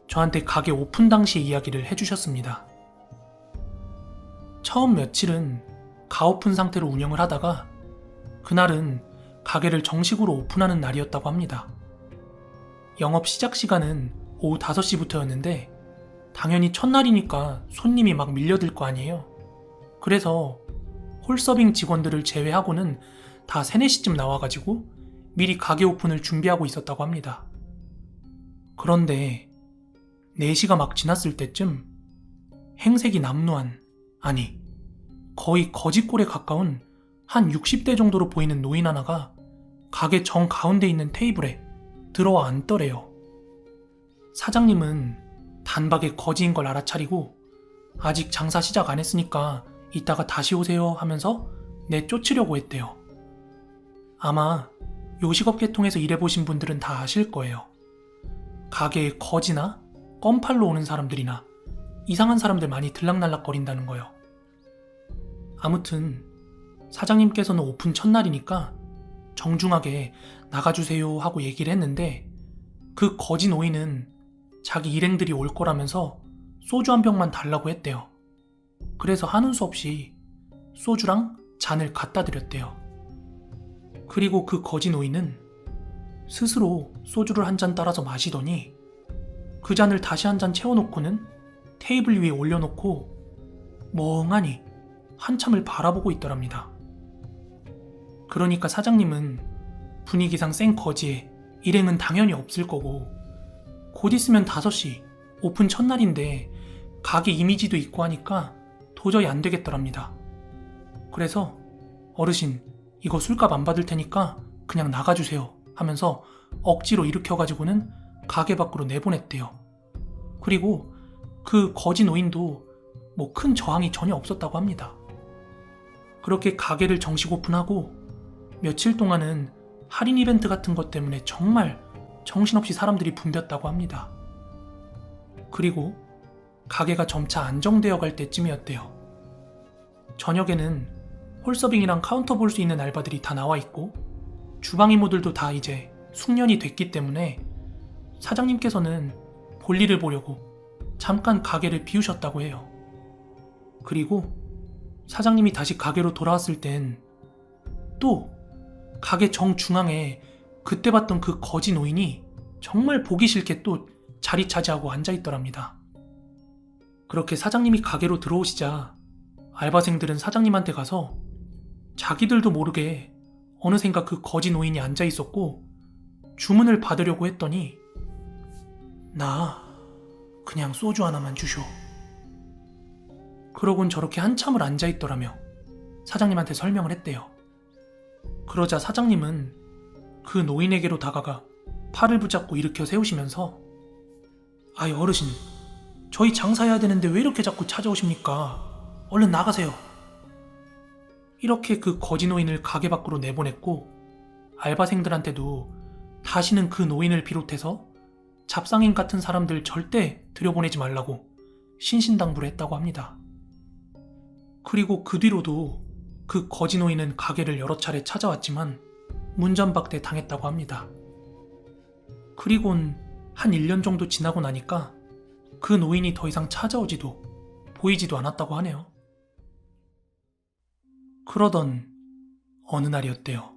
저한테 가게 오픈 당시 이야기를 해주셨습니다. 처음 며칠은 가오픈 상태로 운영을 하다가 그날은 가게를 정식으로 오픈하는 날이었다고 합니다. 영업 시작 시간은 오후 5시부터였는데 당연히 첫날이니까 손님이 막 밀려들 거 아니에요. 그래서 홀서빙 직원들을 제외하고는 다 3, 4시쯤 나와가지고 미리 가게 오픈을 준비하고 있었다고 합니다. 그런데 4시가 막 지났을 때쯤 행색이 남루한, 아니 거의 거짓골에 가까운 한 60대 정도로 보이는 노인 하나가 가게 정 가운데 있는 테이블에 들어와 앉더래요. 사장님은 단박에 거지인 걸 알아차리고 아직 장사 시작 안 했으니까 이따가 다시 오세요 하면서 내쫓으려고 했대요. 아마 요식업 계통에서 일해보신 분들은 다 아실 거예요. 가게에 거지나 껌팔로 오는 사람들이나 이상한 사람들 많이 들락날락 거린다는 거요. 아무튼 사장님께서는 오픈 첫날이니까 정중하게 나가주세요 하고 얘기를 했는데 그 거지 노인은 자기 일행들이 올 거라면서 소주 한 병만 달라고 했대요. 그래서 하는 수 없이 소주랑 잔을 갖다 드렸대요. 그리고 그 거지 노인은 스스로 소주를 한 잔 따라서 마시더니 그 잔을 다시 한 잔 채워놓고는 테이블 위에 올려놓고 멍하니 한참을 바라보고 있더랍니다. 그러니까 사장님은 분위기상 센 거지에 일행은 당연히 없을 거고 곧 있으면 5시 오픈 첫날인데 가게 이미지도 있고 하니까 도저히 안 되겠더랍니다. 그래서 어르신 이거 술값 안 받을 테니까 그냥 나가주세요 하면서 억지로 일으켜가지고는 가게 밖으로 내보냈대요. 그리고 그 거지 노인도 뭐 큰 저항이 전혀 없었다고 합니다. 그렇게 가게를 정식 오픈하고 며칠 동안은 할인 이벤트 같은 것 때문에 정말 정신없이 사람들이 붐볐다고 합니다. 그리고 가게가 점차 안정되어 갈 때쯤이었대요. 저녁에는 홀서빙이랑 카운터 볼 수 있는 알바들이 다 나와 있고 주방 이모들도 다 이제 숙련이 됐기 때문에 사장님께서는 볼일을 보려고 잠깐 가게를 비우셨다고 해요. 그리고 사장님이 다시 가게로 돌아왔을 땐 또 가게 정중앙에 그때 봤던 그 거지 노인이 정말 보기 싫게 또 자리 차지하고 앉아있더랍니다. 그렇게 사장님이 가게로 들어오시자 알바생들은 사장님한테 가서 자기들도 모르게 어느샌가 그 거지 노인이 앉아있었고 주문을 받으려고 했더니 나 그냥 소주 하나만 주쇼. 그러곤 저렇게 한참을 앉아있더라며 사장님한테 설명을 했대요. 그러자 사장님은 그 노인에게로 다가가 팔을 붙잡고 일으켜 세우시면서 아이 어르신 저희 장사해야 되는데 왜 이렇게 자꾸 찾아오십니까? 얼른 나가세요. 이렇게 그 거지 노인을 가게 밖으로 내보냈고 알바생들한테도 다시는 그 노인을 비롯해서 잡상인 같은 사람들 절대 들여보내지 말라고 신신당부를 했다고 합니다. 그리고 그 뒤로도 그 거지 노인은 가게를 여러 차례 찾아왔지만 문전박대 당했다고 합니다. 그리곤 한 1년 정도 지나고 나니까 그 노인이 더 이상 찾아오지도 보이지도 않았다고 하네요. 그러던 어느 날이었대요.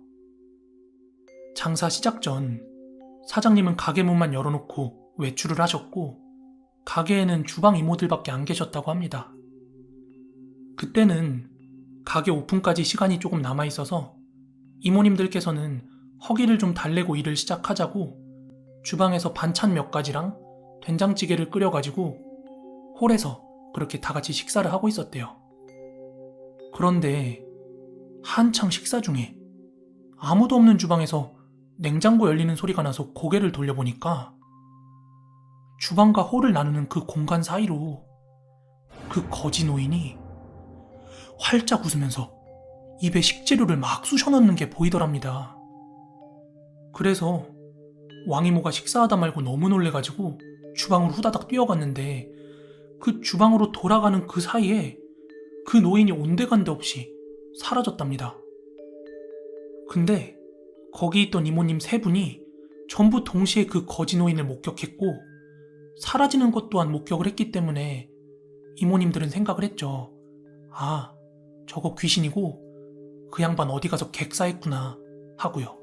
장사 시작 전 사장님은 가게 문만 열어놓고 외출을 하셨고 가게에는 주방 이모들밖에 안 계셨다고 합니다. 그때는 가게 오픈까지 시간이 조금 남아있어서 이모님들께서는 허기를 좀 달래고 일을 시작하자고 주방에서 반찬 몇 가지랑 된장찌개를 끓여가지고 홀에서 그렇게 다 같이 식사를 하고 있었대요. 그런데 한창 식사 중에 아무도 없는 주방에서 냉장고 열리는 소리가 나서 고개를 돌려보니까 주방과 홀을 나누는 그 공간 사이로 그 거지 노인이 활짝 웃으면서 입에 식재료를 막 쑤셔넣는 게 보이더랍니다. 그래서 왕이모가 식사하다 말고 너무 놀래가지고 주방으로 후다닥 뛰어갔는데 그 주방으로 돌아가는 그 사이에 그 노인이 온데간데 없이 사라졌답니다. 근데 거기 있던 이모님 3분이 전부 동시에 그 거지 노인을 목격했고 사라지는 것 또한 목격을 했기 때문에 이모님들은 생각을 했죠. 아, 저거 귀신이고 그 양반 어디 가서 객사했구나 하고요.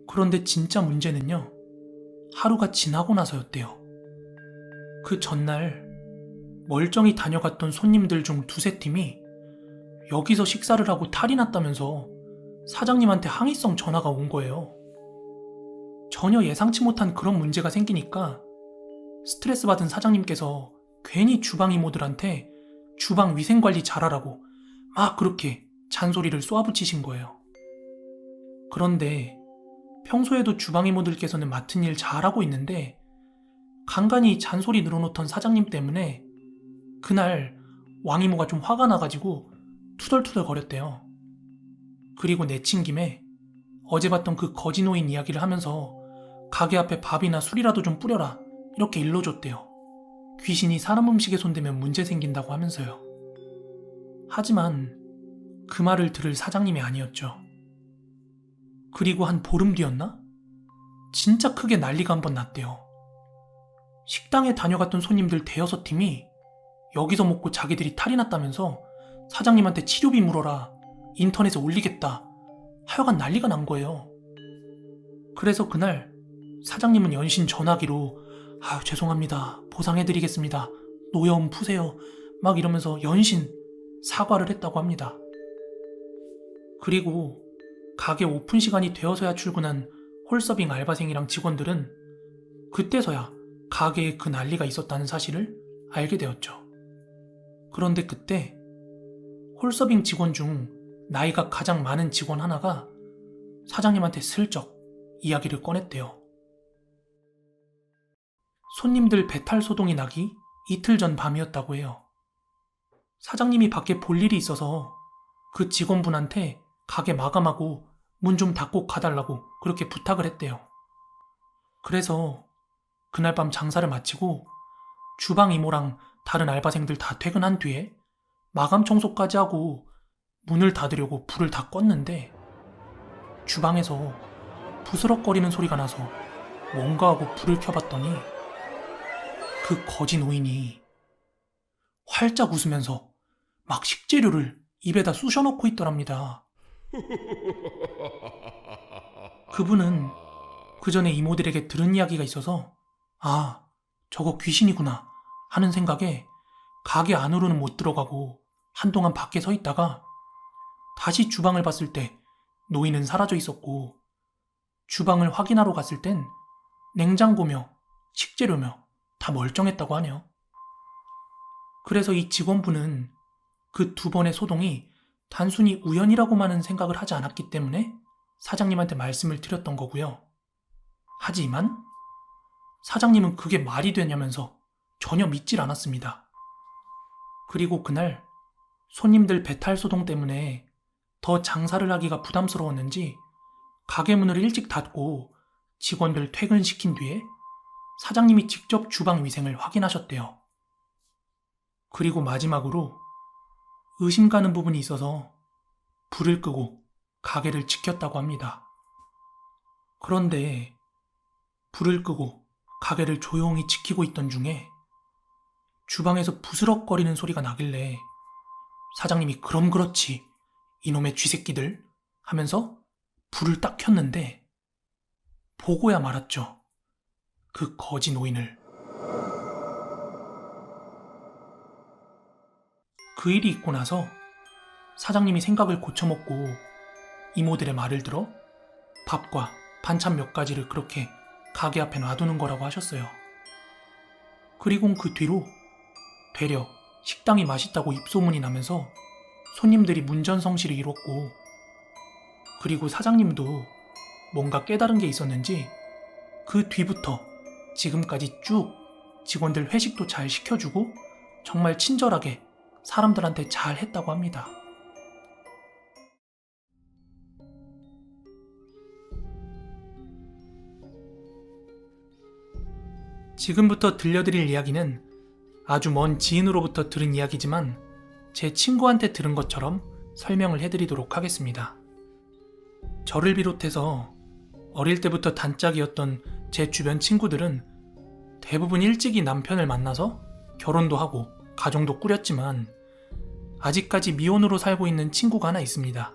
그런데 진짜 문제는요. 하루가 지나고 나서였대요. 그 전날 멀쩡히 다녀갔던 손님들 중 2-3팀이 여기서 식사를 하고 탈이 났다면서 사장님한테 항의성 전화가 온 거예요. 전혀 예상치 못한 그런 문제가 생기니까 스트레스 받은 사장님께서 괜히 주방 이모들한테 주방 위생관리 잘하라고 막 그렇게 잔소리를 쏘아붙이신 거예요. 그런데 평소에도 주방 이모들께서는 맡은 일 잘하고 있는데 간간히 잔소리 늘어놓던 사장님 때문에 그날 왕이모가 좀 화가 나가지고 투덜투덜 거렸대요. 그리고 내친 김에 어제 봤던 그 거지 노인 이야기를 하면서 가게 앞에 밥이나 술이라도 좀 뿌려라 이렇게 일러줬대요. 귀신이 사람 음식에 손대면 문제 생긴다고 하면서요. 하지만 그 말을 들을 사장님이 아니었죠. 그리고 한 보름 뒤였나? 진짜 크게 난리가 한번 났대요. 식당에 다녀갔던 손님들 대여섯 팀이 여기서 먹고 자기들이 탈이 났다면서 사장님한테 치료비 물어라, 인터넷에 올리겠다, 하여간 난리가 난 거예요. 그래서 그날 사장님은 연신 전화기로 죄송합니다, 보상해드리겠습니다, 노여움 푸세요, 막 이러면서 연신 사과를 했다고 합니다. 그리고 가게 오픈 시간이 되어서야 출근한 홀서빙 알바생이랑 직원들은 그때서야 가게에 그 난리가 있었다는 사실을 알게 되었죠. 그런데 그때 홀서빙 직원 중 나이가 가장 많은 직원 하나가 사장님한테 슬쩍 이야기를 꺼냈대요. 손님들 배탈 소동이 나기 이틀 전 밤이었다고 해요. 사장님이 밖에 볼 일이 있어서 그 직원분한테 가게 마감하고 문 좀 닫고 가달라고 그렇게 부탁을 했대요. 그래서 그날 밤 장사를 마치고 주방 이모랑 다른 알바생들 다 퇴근한 뒤에 마감 청소까지 하고 문을 닫으려고 불을 다 껐는데 주방에서 부스럭거리는 소리가 나서 뭔가 하고 불을 켜봤더니 그 거지 노인이 활짝 웃으면서 막 식재료를 입에다 쑤셔넣고 있더랍니다. 그분은 그 전에 이모들에게 들은 이야기가 있어서 저거 귀신이구나 하는 생각에 가게 안으로는 못 들어가고 한동안 밖에 서 있다가 다시 주방을 봤을 때 노인은 사라져 있었고 주방을 확인하러 갔을 땐 냉장고며 식재료며 다 멀쩡했다고 하네요. 그래서 이 직원분은 그 두 번의 소동이 단순히 우연이라고만은 생각을 하지 않았기 때문에 사장님한테 말씀을 드렸던 거고요. 하지만 사장님은 그게 말이 되냐면서 전혀 믿질 않았습니다. 그리고 그날 손님들 배탈 소동 때문에 더 장사를 하기가 부담스러웠는지 가게 문을 일찍 닫고 직원들 퇴근시킨 뒤에 사장님이 직접 주방 위생을 확인하셨대요. 그리고 마지막으로 의심 가는 부분이 있어서 불을 끄고 가게를 지켰다고 합니다. 그런데 불을 끄고 가게를 조용히 지키고 있던 중에 주방에서 부스럭거리는 소리가 나길래 사장님이 그럼 그렇지 이놈의 쥐새끼들 하면서 불을 딱 켰는데 보고야 말았죠. 그 거지 노인을. 그 일이 있고 나서 사장님이 생각을 고쳐먹고 이모들의 말을 들어 밥과 반찬 몇 가지를 그렇게 가게 앞에 놔두는 거라고 하셨어요. 그리고 그 뒤로 되려 식당이 맛있다고 입소문이 나면서 손님들이 문전성시를 이뤘고 그리고 사장님도 뭔가 깨달은 게 있었는지 그 뒤부터 지금까지 쭉 직원들 회식도 잘 시켜주고 정말 친절하게 사람들한테 잘 했다고 합니다. 지금부터 들려드릴 이야기는 아주 먼 지인으로부터 들은 이야기지만 제 친구한테 들은 것처럼 설명을 해드리도록 하겠습니다. 저를 비롯해서 어릴 때부터 단짝이었던 제 주변 친구들은 대부분 일찍이 남편을 만나서 결혼도 하고 가정도 꾸렸지만 아직까지 미혼으로 살고 있는 친구가 하나 있습니다.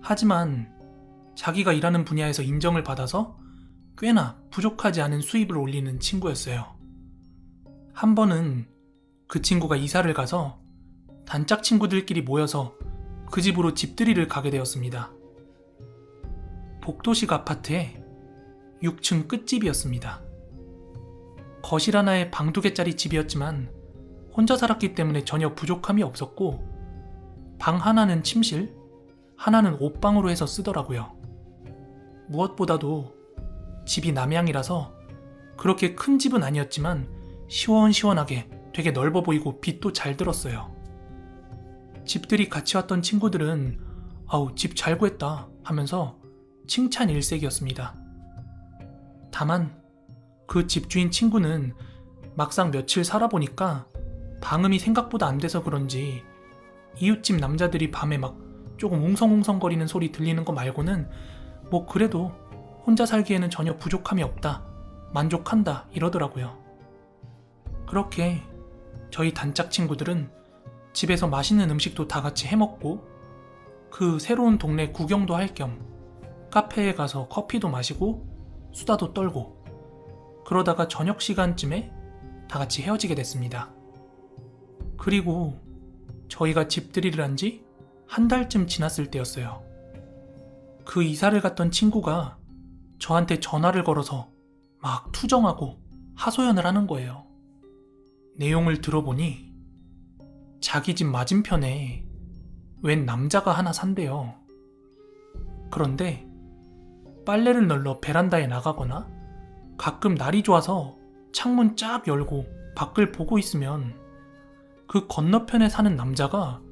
하지만 자기가 일하는 분야에서 인정을 받아서 꽤나 부족하지 않은 수입을 올리는 친구였어요. 한 번은 그 친구가 이사를 가서 단짝 친구들끼리 모여서 그 집으로 집들이를 가게 되었습니다. 복도식 아파트에 6층 끝집이었습니다. 거실 하나에 방 2개짜리 집이었지만 혼자 살았기 때문에 전혀 부족함이 없었고 방 하나는 침실, 하나는 옷방으로 해서 쓰더라고요. 무엇보다도 집이 남향이라서 그렇게 큰 집은 아니었지만 시원시원하게 되게 넓어 보이고 빛도 잘 들었어요. 집들이 같이 왔던 친구들은 집 잘 구했다 하면서 칭찬 일색이었습니다. 다만 그 집주인 친구는 막상 며칠 살아보니까 방음이 생각보다 안 돼서 그런지 이웃집 남자들이 밤에 막 조금 웅성웅성거리는 소리 들리는 거 말고는 뭐 그래도 혼자 살기에는 전혀 부족함이 없다, 만족한다 이러더라고요. 그렇게 저희 단짝 친구들은 집에서 맛있는 음식도 다 같이 해먹고 그 새로운 동네 구경도 할 겸 카페에 가서 커피도 마시고 수다도 떨고 그러다가 저녁 시간쯤에 다 같이 헤어지게 됐습니다. 그리고 저희가 집들이를 한 지 한 달쯤 지났을 때였어요. 그 이사를 갔던 친구가 저한테 전화를 걸어서 막 투정하고 하소연을 하는 거예요. 내용을 들어보니 자기 집 맞은편에 웬 남자가 하나 산대요. 그런데 빨래를 널러 베란다에 나가거나 가끔 날이 좋아서 창문 쫙 열고 밖을 보고 있으면 그 건너편에 사는 남자가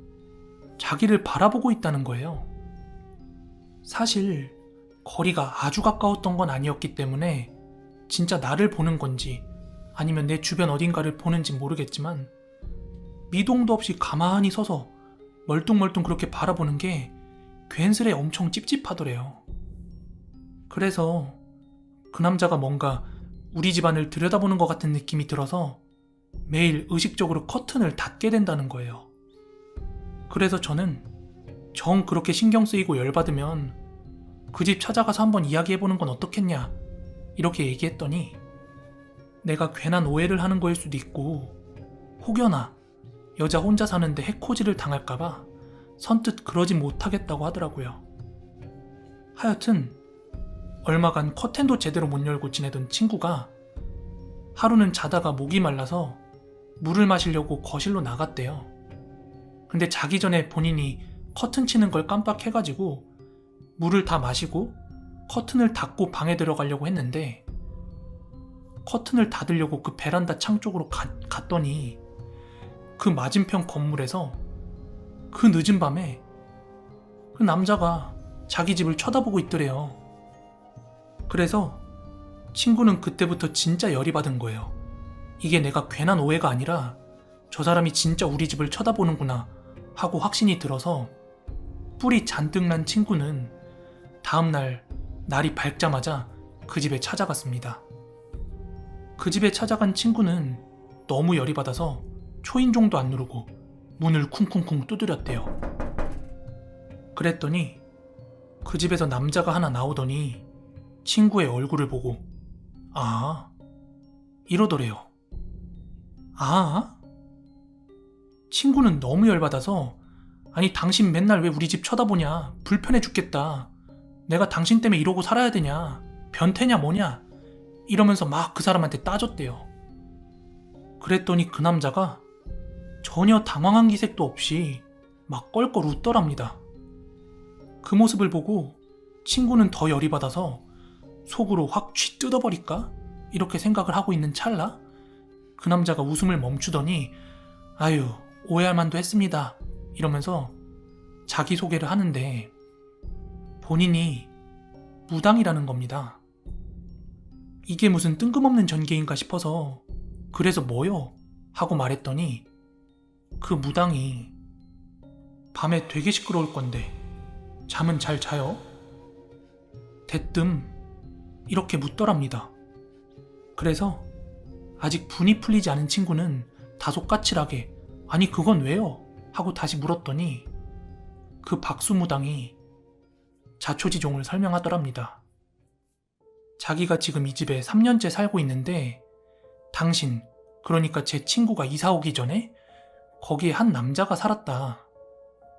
자기를 바라보고 있다는 거예요. 사실 거리가 아주 가까웠던 건 아니었기 때문에 진짜 나를 보는 건지 아니면 내 주변 어딘가를 보는지 모르겠지만 미동도 없이 가만히 서서 멀뚱멀뚱 그렇게 바라보는 게 괜스레 엄청 찝찝하더래요. 그래서 그 남자가 뭔가 우리 집안을 들여다보는 것 같은 느낌이 들어서 매일 의식적으로 커튼을 닫게 된다는 거예요. 그래서 저는 정 그렇게 신경 쓰이고 열받으면 그 집 찾아가서 한번 이야기해보는 건 어떻겠냐 이렇게 얘기했더니 내가 괜한 오해를 하는 거일 수도 있고 혹여나 여자 혼자 사는데 해코지를 당할까봐 선뜻 그러지 못하겠다고 하더라고요. 하여튼 얼마간 커튼도 제대로 못 열고 지내던 친구가 하루는 자다가 목이 말라서 물을 마시려고 거실로 나갔대요. 근데 자기 전에 본인이 커튼 치는 걸 깜빡해가지고 물을 다 마시고 커튼을 닫고 방에 들어가려고 했는데 커튼을 닫으려고 그 베란다 창 쪽으로 갔더니 그 맞은편 건물에서 그 늦은 밤에 그 남자가 자기 집을 쳐다보고 있더래요. 그래서 친구는 그때부터 진짜 열이 받은 거예요. 이게 내가 괜한 오해가 아니라 저 사람이 진짜 우리 집을 쳐다보는구나 하고 확신이 들어서 뿔이 잔뜩 난 친구는 다음날 날이 밝자마자 그 집에 찾아갔습니다. 그 집에 찾아간 친구는 너무 열이 받아서 초인종도 안 누르고 문을 쿵쿵쿵 두드렸대요. 그랬더니 그 집에서 남자가 하나 나오더니 친구의 얼굴을 보고 아 이러더래요. 아? 친구는 너무 열받아서 아니 당신 맨날 왜 우리 집 쳐다보냐 불편해 죽겠다 내가 당신 때문에 이러고 살아야 되냐 변태냐 뭐냐 이러면서 막 그 사람한테 따졌대요. 그랬더니 그 남자가 전혀 당황한 기색도 없이 막 껄껄 웃더랍니다. 그 모습을 보고 친구는 더 열이 받아서 속으로 확 쥐 뜯어버릴까 이렇게 생각을 하고 있는 찰나 그 남자가 웃음을 멈추더니 아유 오해할 만도 했습니다 이러면서 자기소개를 하는데 본인이 무당이라는 겁니다. 이게 무슨 뜬금없는 전개인가 싶어서 그래서 뭐요? 하고 말했더니 그 무당이 밤에 되게 시끄러울 건데 잠은 잘 자요? 대뜸 이렇게 묻더랍니다. 그래서 아직 분이 풀리지 않은 친구는 다소 까칠하게 아니 그건 왜요? 하고 다시 물었더니 그 박수무당이 자초지종을 설명하더랍니다. 자기가 지금 이 집에 3년째 살고 있는데 당신, 그러니까 제 친구가 이사 오기 전에 거기에 한 남자가 살았다.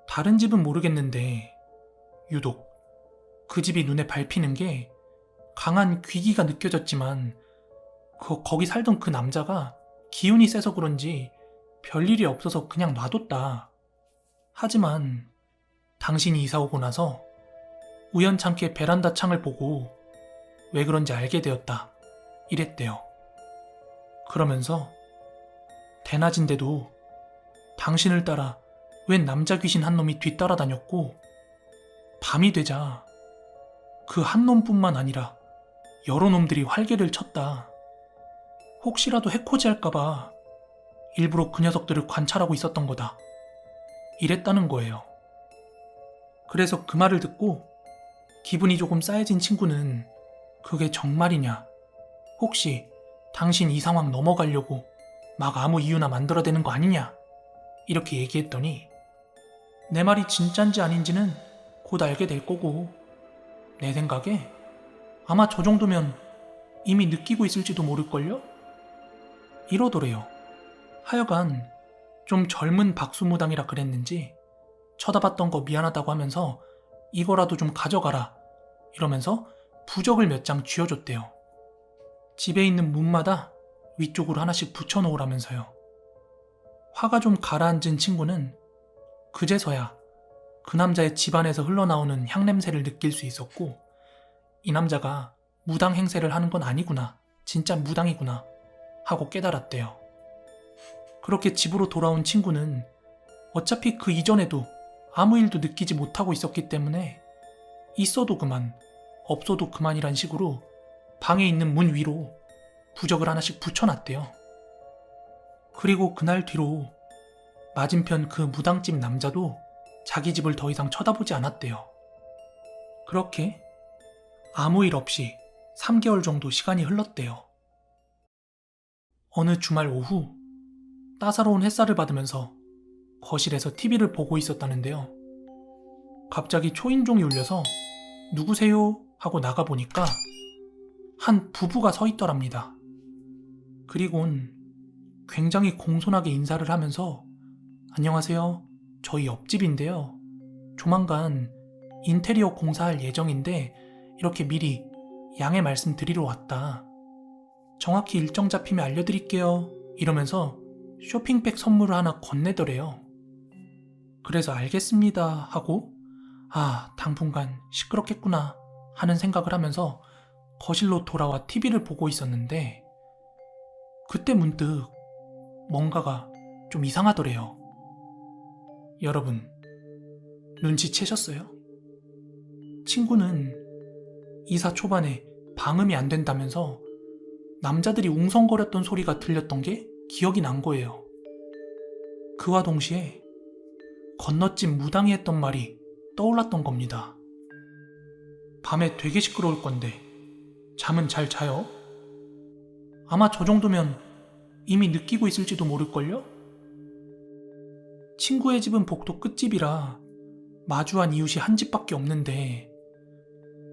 다른 집은 모르겠는데 유독 그 집이 눈에 밟히는 게 강한 귀기가 느껴졌지만 거기 살던 그 남자가 기운이 세서 그런지 별일이 없어서 그냥 놔뒀다. 하지만 당신이 이사 오고 나서 우연찮게 베란다 창을 보고 왜 그런지 알게 되었다. 이랬대요. 그러면서 대낮인데도 당신을 따라 웬 남자 귀신 한 놈이 뒤따라 다녔고 밤이 되자 그 한 놈뿐만 아니라 여러 놈들이 활개를 쳤다. 혹시라도 해코지 할까봐 일부러 그 녀석들을 관찰하고 있었던 거다. 이랬다는 거예요. 그래서 그 말을 듣고 기분이 조금 싸해진 친구는 그게 정말이냐? 혹시 당신 이 상황 넘어가려고 막 아무 이유나 만들어대는 거 아니냐? 이렇게 얘기했더니 내 말이 진짠지 아닌지는 곧 알게 될 거고 내 생각에 아마 저 정도면 이미 느끼고 있을지도 모를걸요? 이러더래요. 하여간 좀 젊은 박수무당이라 그랬는지 쳐다봤던 거 미안하다고 하면서 이거라도 좀 가져가라 이러면서 부적을 몇 장 쥐어줬대요. 집에 있는 문마다 위쪽으로 하나씩 붙여놓으라면서요. 화가 좀 가라앉은 친구는 그제서야 그 남자의 집안에서 흘러나오는 향냄새를 느낄 수 있었고 이 남자가 무당 행세를 하는 건 아니구나, 진짜 무당이구나 하고 깨달았대요. 그렇게 집으로 돌아온 친구는 어차피 그 이전에도 아무 일도 느끼지 못하고 있었기 때문에 있어도 그만, 없어도 그만이란 식으로 방에 있는 문 위로 부적을 하나씩 붙여놨대요. 그리고 그날 뒤로 맞은편 그 무당집 남자도 자기 집을 더 이상 쳐다보지 않았대요. 그렇게 아무 일 없이 3개월 정도 시간이 흘렀대요. 어느 주말 오후 따사로운 햇살을 받으면서 거실에서 TV를 보고 있었다는데요. 갑자기 초인종이 울려서 누구세요? 하고 나가보니까 한 부부가 서 있더랍니다. 그리곤 굉장히 공손하게 인사를 하면서 안녕하세요. 저희 옆집인데요. 조만간 인테리어 공사할 예정인데 이렇게 미리 양해 말씀드리러 왔다. 정확히 일정 잡히면 알려드릴게요. 이러면서 쇼핑백 선물을 하나 건네더래요. 그래서 알겠습니다 하고 당분간 시끄럽겠구나 하는 생각을 하면서 거실로 돌아와 TV를 보고 있었는데 그때 문득 뭔가가 좀 이상하더래요. 여러분, 눈치채셨어요? 친구는 이사 초반에 방음이 안 된다면서 남자들이 웅성거렸던 소리가 들렸던 게 기억이 난 거예요. 그와 동시에 건너집 무당이 했던 말이 떠올랐던 겁니다. 밤에 되게 시끄러울 건데 잠은 잘 자요? 아마 저 정도면 이미 느끼고 있을지도 모를걸요? 친구의 집은 복도 끝집이라 마주한 이웃이 한 집밖에 없는데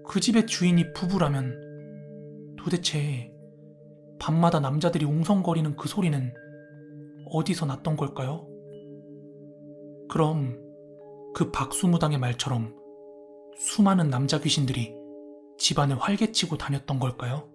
그 집의 주인이 부부라면 도대체 밤마다 남자들이 웅성거리는 그 소리는 어디서 났던 걸까요? 그럼 그 박수무당의 말처럼 수많은 남자 귀신들이 집안을 활개치고 다녔던 걸까요?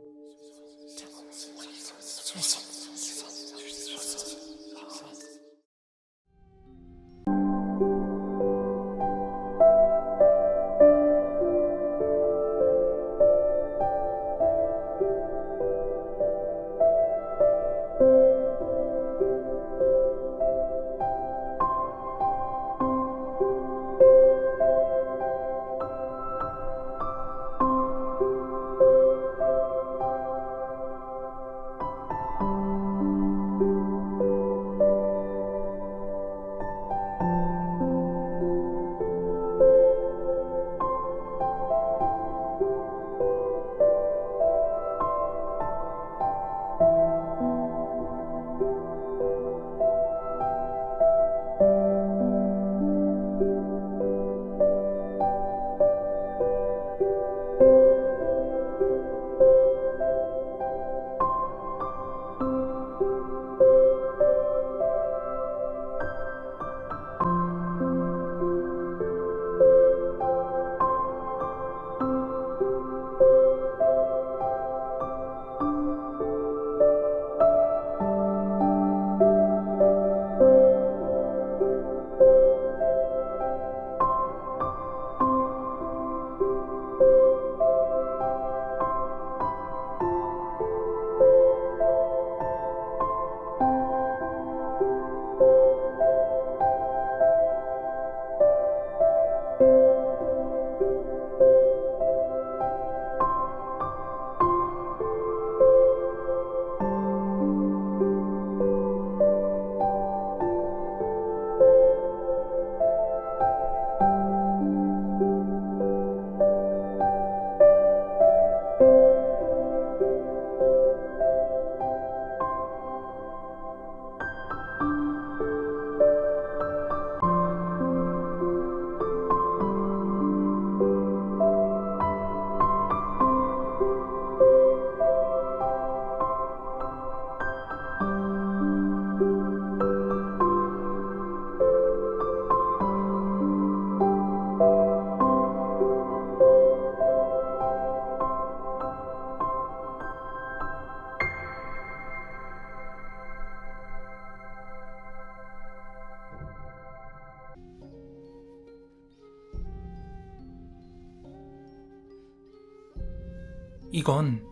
이건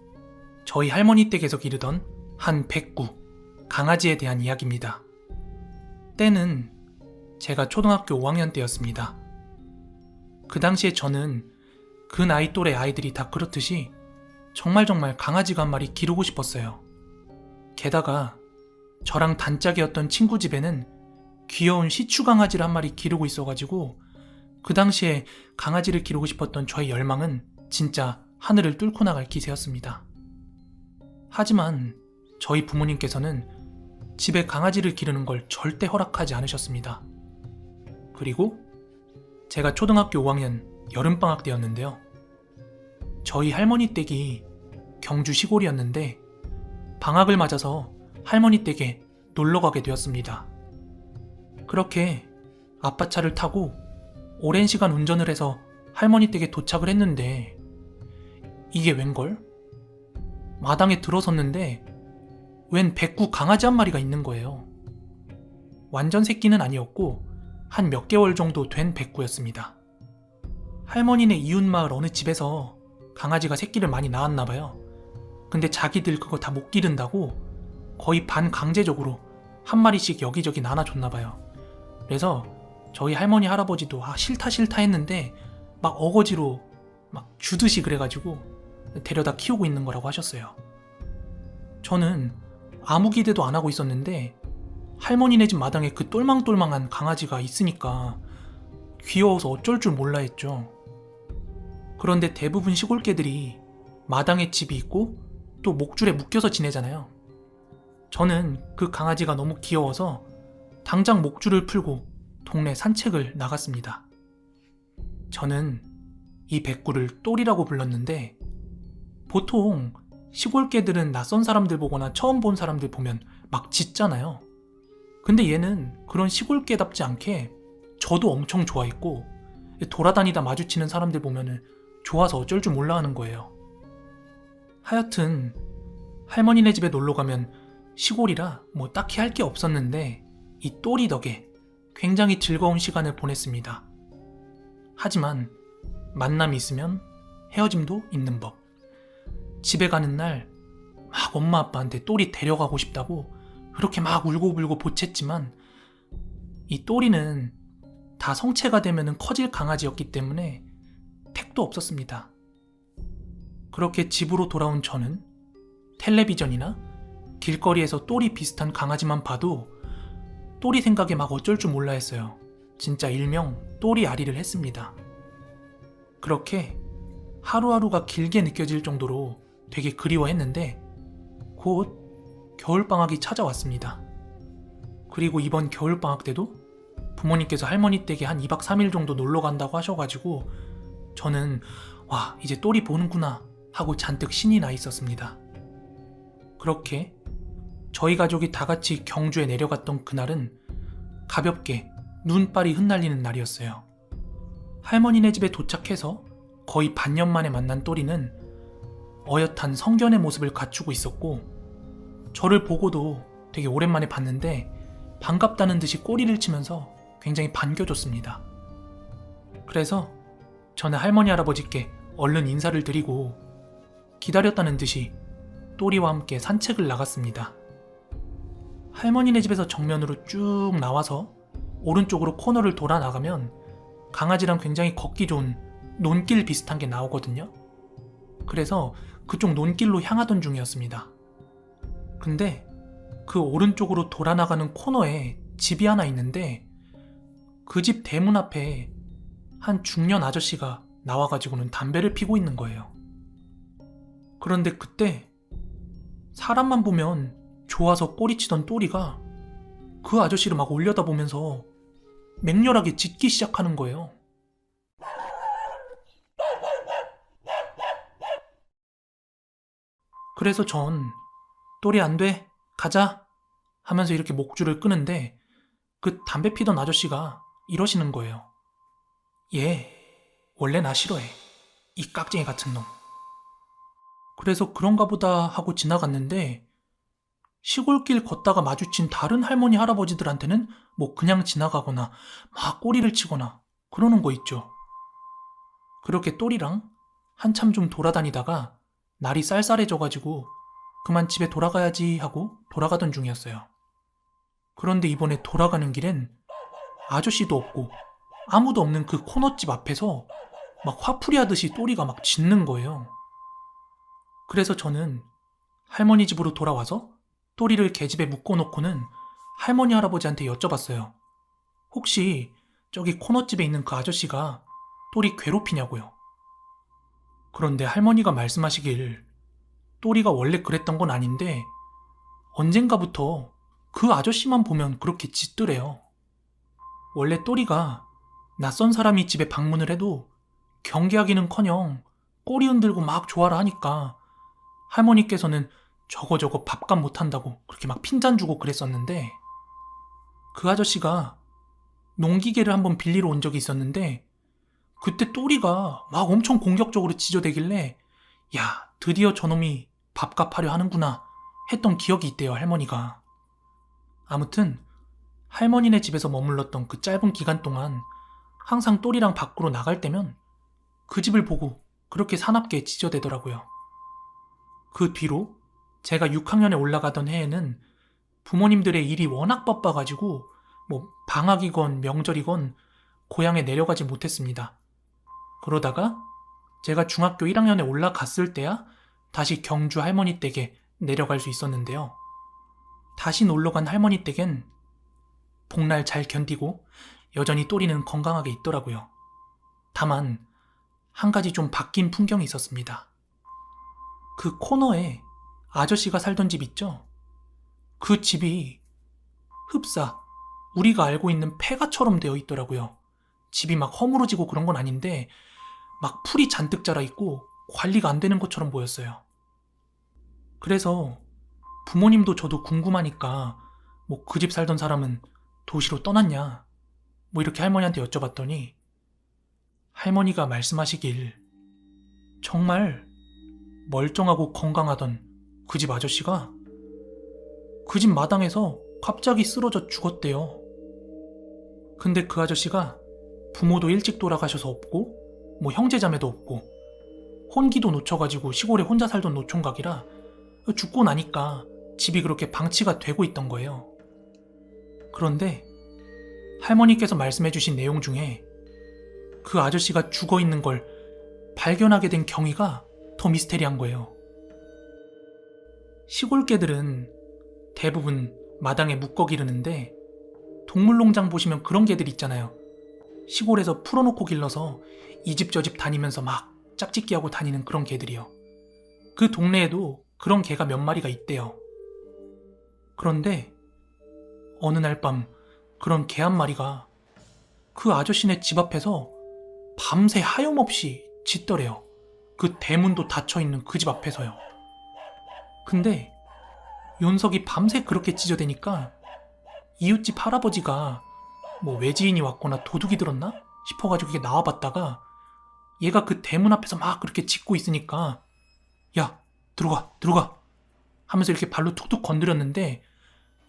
저희 할머니 댁에서 기르던 한 백구, 강아지에 대한 이야기입니다. 때는 제가 초등학교 5학년 때였습니다. 그 당시에 저는 그 나이 또래 아이들이 다 그렇듯이 정말 강아지가 한 마리 기르고 싶었어요. 게다가 저랑 단짝이었던 친구 집에는 귀여운 시추 강아지를 한 마리 기르고 있어가지고 그 당시에 강아지를 기르고 싶었던 저의 열망은 진짜 하늘을 뚫고 나갈 기세였습니다. 하지만 저희 부모님께서는 집에 강아지를 기르는 걸 절대 허락하지 않으셨습니다. 그리고 제가 초등학교 5학년 여름방학 때였는데요. 저희 할머니 댁이 경주 시골이었는데 방학을 맞아서 할머니 댁에 놀러 가게 되었습니다. 그렇게 아빠 차를 타고 오랜 시간 운전을 해서 할머니 댁에 도착을 했는데 이게 웬걸? 마당에 들어섰는데 웬 백구 강아지 한 마리가 있는 거예요. 완전 새끼는 아니었고 한 몇 개월 정도 된 백구였습니다. 할머니네 이웃마을 어느 집에서 강아지가 새끼를 많이 낳았나 봐요. 근데 자기들 그거 다 못 기른다고 거의 반강제적으로 한 마리씩 여기저기 나눠줬나 봐요. 그래서 저희 할머니 할아버지도 싫다 했는데 막 어거지로 막 주듯이 그래가지고 데려다 키우고 있는 거라고 하셨어요. 저는 아무 기대도 안 하고 있었는데 할머니네 집 마당에 그 똘망똘망한 강아지가 있으니까 귀여워서 어쩔 줄 몰라 했죠. 그런데 대부분 시골개들이 마당에 집이 있고 또 목줄에 묶여서 지내잖아요. 저는 그 강아지가 너무 귀여워서 당장 목줄을 풀고 동네 산책을 나갔습니다. 저는 이 백구를 똘이라고 불렀는데 보통 시골개들은 낯선 사람들 보거나 처음 본 사람들 보면 막 짖잖아요. 근데 얘는 그런 시골개답지 않게 저도 엄청 좋아했고 돌아다니다 마주치는 사람들 보면은 좋아서 어쩔 줄 몰라 하는 거예요. 하여튼 할머니네 집에 놀러 가면 시골이라 뭐 딱히 할 게 없었는데 이 똘이 덕에 굉장히 즐거운 시간을 보냈습니다. 하지만 만남이 있으면 헤어짐도 있는 법. 집에 가는 날 막 엄마 아빠한테 똘이 데려가고 싶다고 그렇게 막 울고불고 보챘지만 이 똘이는 다 성체가 되면 커질 강아지였기 때문에 택도 없었습니다. 그렇게 집으로 돌아온 저는 텔레비전이나 길거리에서 똘이 비슷한 강아지만 봐도 똘이 생각에 막 어쩔 줄 몰라 했어요. 진짜 일명 똘이 아리를 했습니다. 그렇게 하루하루가 길게 느껴질 정도로 되게 그리워했는데 곧 겨울방학이 찾아왔습니다. 그리고 이번 겨울방학 때도 부모님께서 할머니 댁에 한 2박 3일 정도 놀러 간다고 하셔가지고 저는 와 이제 똘이 보는구나 하고 잔뜩 신이 나 있었습니다. 그렇게 저희 가족이 다 같이 경주에 내려갔던 그날은 가볍게 눈발이 흩날리는 날이었어요. 할머니네 집에 도착해서 거의 반년 만에 만난 똘이는 어엿한 성견의 모습을 갖추고 있었고 저를 보고도 되게 오랜만에 봤는데 반갑다는 듯이 꼬리를 치면서 굉장히 반겨줬습니다. 그래서 저는 할머니 할아버지께 얼른 인사를 드리고 기다렸다는 듯이 똘이와 함께 산책을 나갔습니다. 할머니네 집에서 정면으로 쭉 나와서 오른쪽으로 코너를 돌아 나가면 강아지랑 굉장히 걷기 좋은 논길 비슷한 게 나오거든요. 그래서 그쪽 논길로 향하던 중이었습니다. 근데 그 오른쪽으로 돌아 나가는 코너에 집이 하나 있는데 그 집 대문 앞에 한 중년 아저씨가 나와가지고는 담배를 피고 있는 거예요. 그런데 그때 사람만 보면 좋아서 꼬리치던 똘이가 그 아저씨를 막 올려다보면서 맹렬하게 짖기 시작하는 거예요. 그래서 전 똘이 안 돼, 가자 하면서 이렇게 목줄을 끄는데 그 담배 피던 아저씨가 이러시는 거예요. 얘 원래 나 싫어해, 이 깍쟁이 같은 놈. 그래서 그런가 보다 하고 지나갔는데 시골길 걷다가 마주친 다른 할머니 할아버지들한테는 뭐 그냥 지나가거나 막 꼬리를 치거나 그러는 거 있죠. 그렇게 똘이랑 한참 좀 돌아다니다가 날이 쌀쌀해져가지고 그만 집에 돌아가야지 하고 돌아가던 중이었어요. 그런데 이번에 돌아가는 길엔 아저씨도 없고 아무도 없는 그 코너집 앞에서 막 화풀이 하듯이 또리가 막 짖는 거예요. 그래서 저는 할머니 집으로 돌아와서 또리를 계집에 묶어놓고는 할머니 할아버지한테 여쭤봤어요. 혹시 저기 코너집에 있는 그 아저씨가 또리 괴롭히냐고요. 그런데 할머니가 말씀하시길 또리가 원래 그랬던 건 아닌데 언젠가부터 그 아저씨만 보면 그렇게 짖더래요. 원래 또리가 낯선 사람이 집에 방문을 해도 경계하기는커녕 꼬리 흔들고 막 좋아라 하니까 할머니께서는 저거 밥값 못한다고 그렇게 막 핀잔 주고 그랬었는데 그 아저씨가 농기계를 한번 빌리러 온 적이 있었는데 그때 또리가 막 엄청 공격적으로 짖어대길래 야, 드디어 저놈이 밥값 하려 하는구나 했던 기억이 있대요, 할머니가. 아무튼 할머니네 집에서 머물렀던 그 짧은 기간 동안 항상 또리랑 밖으로 나갈 때면 그 집을 보고 그렇게 사납게 짖어대더라고요. 그 뒤로 제가 6학년에 올라가던 해에는 부모님들의 일이 워낙 바빠가지고 뭐 방학이건 명절이건 고향에 내려가지 못했습니다. 그러다가 제가 중학교 1학년에 올라갔을 때야 다시 경주 할머니 댁에 내려갈 수 있었는데요. 다시 놀러간 할머니 댁엔 복날 잘 견디고 여전히 또리는 건강하게 있더라고요. 다만 한 가지 좀 바뀐 풍경이 있었습니다. 그 코너에 아저씨가 살던 집 있죠? 그 집이 흡사 우리가 알고 있는 폐가처럼 되어 있더라고요. 집이 막 허물어지고 그런 건 아닌데 막 풀이 잔뜩 자라 있고 관리가 안 되는 것처럼 보였어요. 그래서 부모님도 저도 궁금하니까 뭐 그 집 살던 사람은 도시로 떠났냐 뭐 이렇게 할머니한테 여쭤봤더니 할머니가 말씀하시길 정말 멀쩡하고 건강하던 그 집 아저씨가 그 집 마당에서 갑자기 쓰러져 죽었대요. 근데 그 아저씨가 부모도 일찍 돌아가셔서 없고 뭐 형제자매도 없고 혼기도 놓쳐가지고 시골에 혼자 살던 노총각이라 죽고 나니까 집이 그렇게 방치가 되고 있던 거예요. 그런데 할머니께서 말씀해주신 내용 중에 그 아저씨가 죽어 있는 걸 발견하게 된 경위가 더 미스테리한 거예요. 시골 개들은 대부분 마당에 묶어 기르는데 동물농장 보시면 그런 개들 있잖아요. 시골에서 풀어놓고 길러서 이 집 저 집 다니면서 막 짝짓기하고 다니는 그런 개들이요. 그 동네에도 그런 개가 몇 마리가 있대요. 그런데 어느 날 밤 그런 개 한 마리가 그 아저씨네 집 앞에서 밤새 하염없이 짖더래요. 그 대문도 닫혀있는 그 집 앞에서요. 근데 윤석이 밤새 그렇게 짖어대니까 이웃집 할아버지가 뭐 외지인이 왔거나 도둑이 들었나 싶어가지고 이게 나와봤다가 얘가 그 대문 앞에서 막 그렇게 짖고 있으니까 야, 들어가 하면서 이렇게 발로 툭툭 건드렸는데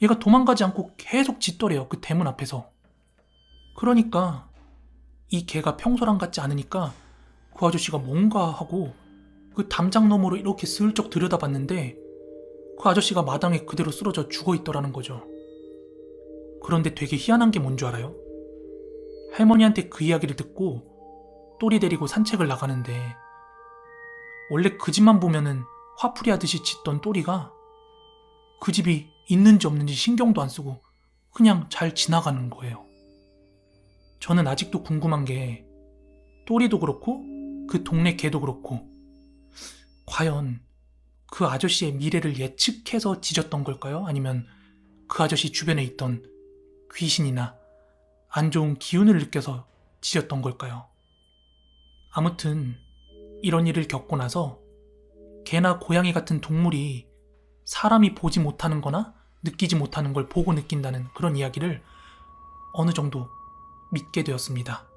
얘가 도망가지 않고 계속 짖더래요. 그 대문 앞에서. 그러니까 이 개가 평소랑 같지 않으니까 그 아저씨가 뭔가 하고 그 담장 너머로 이렇게 슬쩍 들여다봤는데 그 아저씨가 마당에 그대로 쓰러져 죽어있더라는 거죠. 그런데 되게 희한한 게 뭔 줄 알아요? 할머니한테 그 이야기를 듣고 또리 데리고 산책을 나가는데 원래 그 집만 보면은 화풀이 하듯이 짖던 또리가 그 집이 있는지 없는지 신경도 안 쓰고 그냥 잘 지나가는 거예요. 저는 아직도 궁금한 게 또리도 그렇고 그 동네 개도 그렇고 과연 그 아저씨의 미래를 예측해서 짖었던 걸까요? 아니면 그 아저씨 주변에 있던 귀신이나 안 좋은 기운을 느껴서 짖었던 걸까요? 아무튼 이런 일을 겪고 나서 개나 고양이 같은 동물이 사람이 보지 못하는 거나 느끼지 못하는 걸 보고 느낀다는 그런 이야기를 어느 정도 믿게 되었습니다.